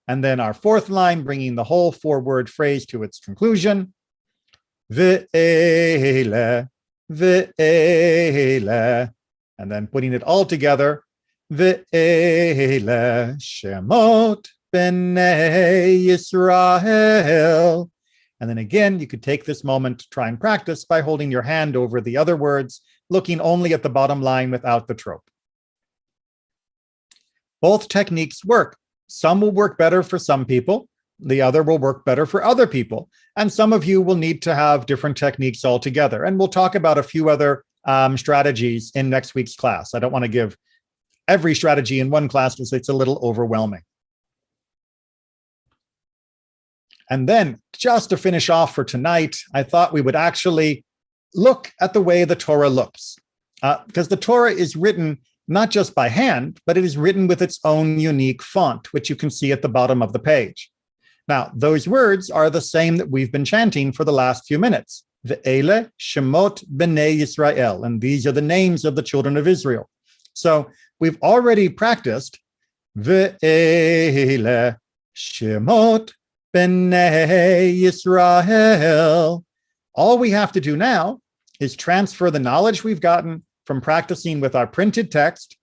And then our fourth line, bringing the whole four-word phrase to its conclusion. Ve'ele, Ve'ele, and then putting it all together, Ve'ele, Shemot, b'nei Yisrael. And then again, you could take this moment to try and practice by holding your hand over the other words, looking only at the bottom line without the trope. Both techniques work. Some will work better for some people. The other will work better for other people. And some of you will need to have different techniques altogether. And we'll talk about a few other strategies in next week's class. I don't want to give every strategy in one class because it's a little overwhelming. And then just to finish off for tonight, I thought we would actually look at the way the Torah looks. Because the Torah is written not just by hand, but it is written with its own unique font, which you can see at the bottom of the page. Now, those words are the same that we've been chanting for the last few minutes. Ve'ele shemot b'nei Yisrael. And these are the names of the children of Israel. So we've already practiced Ve'ele shemot b'nei Yisrael. All we have to do now is transfer the knowledge we've gotten from practicing with our printed text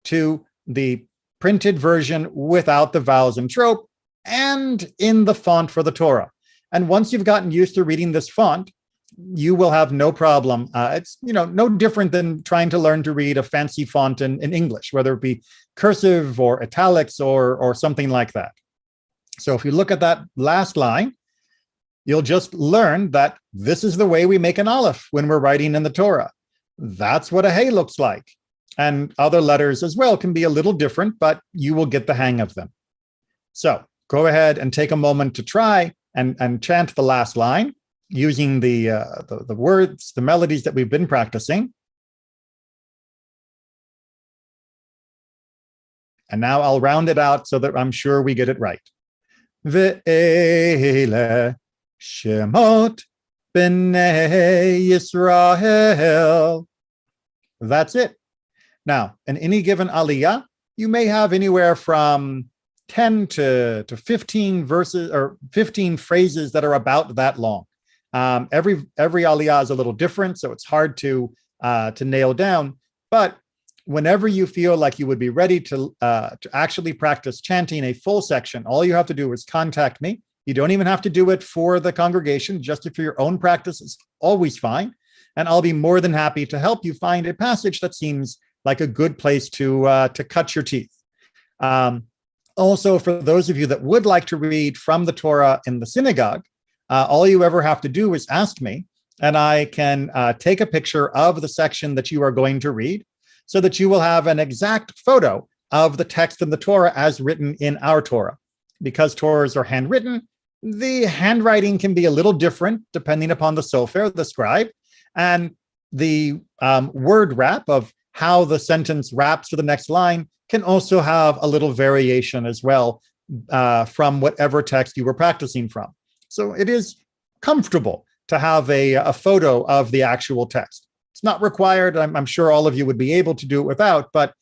to the printed version without the vowels and trope and in the font for the Torah. And once you've gotten used to reading this font, you will have no problem. It's no different than trying to learn to read a fancy font in English, whether it be cursive or italics or something like that. So if you look at that last line, you'll just learn that this is the way we make an aleph when we're writing in the Torah. That's what a hey looks like. And other letters as well can be a little different, but you will get the hang of them. So go ahead and take a moment to try and chant the last line using the words, the melodies that we've been practicing. And now I'll round it out so that I'm sure we get it right. Ve'ele shemot b'nei Yisrael. That's it. Now, in any given aliyah, you may have anywhere from 10 to 15 verses or 15 phrases that are about that long. Every aliyah is a little different, so it's hard to nail down. But whenever you feel like you would be ready to actually practice chanting a full section, all you have to do is contact me. You don't even have to do it for the congregation, just for your own practice is always fine. And I'll be more than happy to help you find a passage that seems like a good place to cut your teeth. Also, for those of you that would like to read from the Torah in the synagogue, all you ever have to do is ask me, and I can take a picture of the section that you are going to read so that you will have an exact photo of the text in the Torah as written in our Torah. Because Torahs are handwritten, the handwriting can be a little different depending upon the sofer, the scribe, and the word wrap of how the sentence wraps to the next line can also have a little variation as well from whatever text you were practicing from. So it is comfortable to have a photo of the actual text. It's not required. I'm sure all of you would be able to do it without, but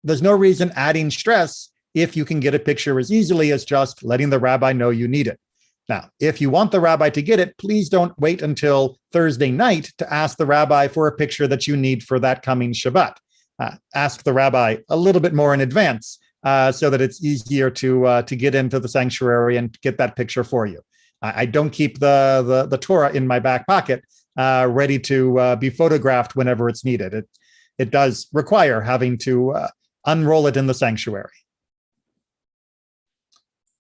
there's no reason adding stress if you can get a picture as easily as just letting the rabbi know you need it. Now, if you want the rabbi to get it, please don't wait until Thursday night to ask the rabbi for a picture that you need for that coming Shabbat. Ask the rabbi a little bit more in advance so that it's easier to get into the sanctuary and get that picture for you. I don't keep the Torah in my back pocket ready to be photographed whenever it's needed. It does require having to unroll it in the sanctuary.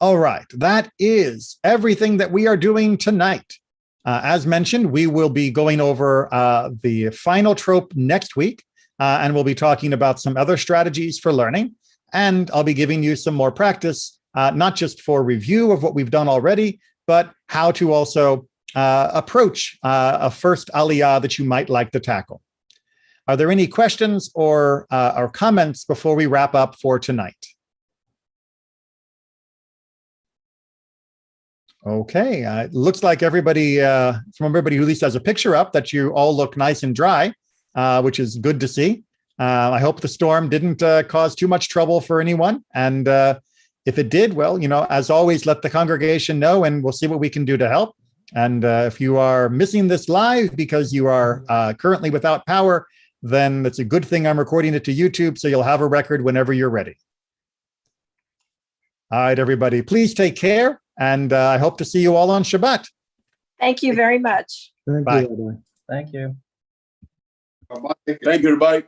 All right, that is everything that we are doing tonight. As mentioned, we will be going over the final trope next week, and we'll be talking about some other strategies for learning. And I'll be giving you some more practice, not just for review of what we've done already, but how to also approach a first aliyah that you might like to tackle. Are there any questions or comments before we wrap up for tonight? Okay, it looks like everybody, from everybody who at least has a picture up, that you all look nice and dry, which is good to see. I hope the storm didn't cause too much trouble for anyone. And if it did, well, as always, let the congregation know and we'll see what we can do to help. And if you are missing this live because you are currently without power, then it's a good thing I'm recording it to YouTube, so you'll have a record whenever you're ready. All right, everybody, please take care. And I hope to see you all on Shabbat. Thank you very much. Thank Bye. you, Rabbi. Thank you. Thank you, everybody.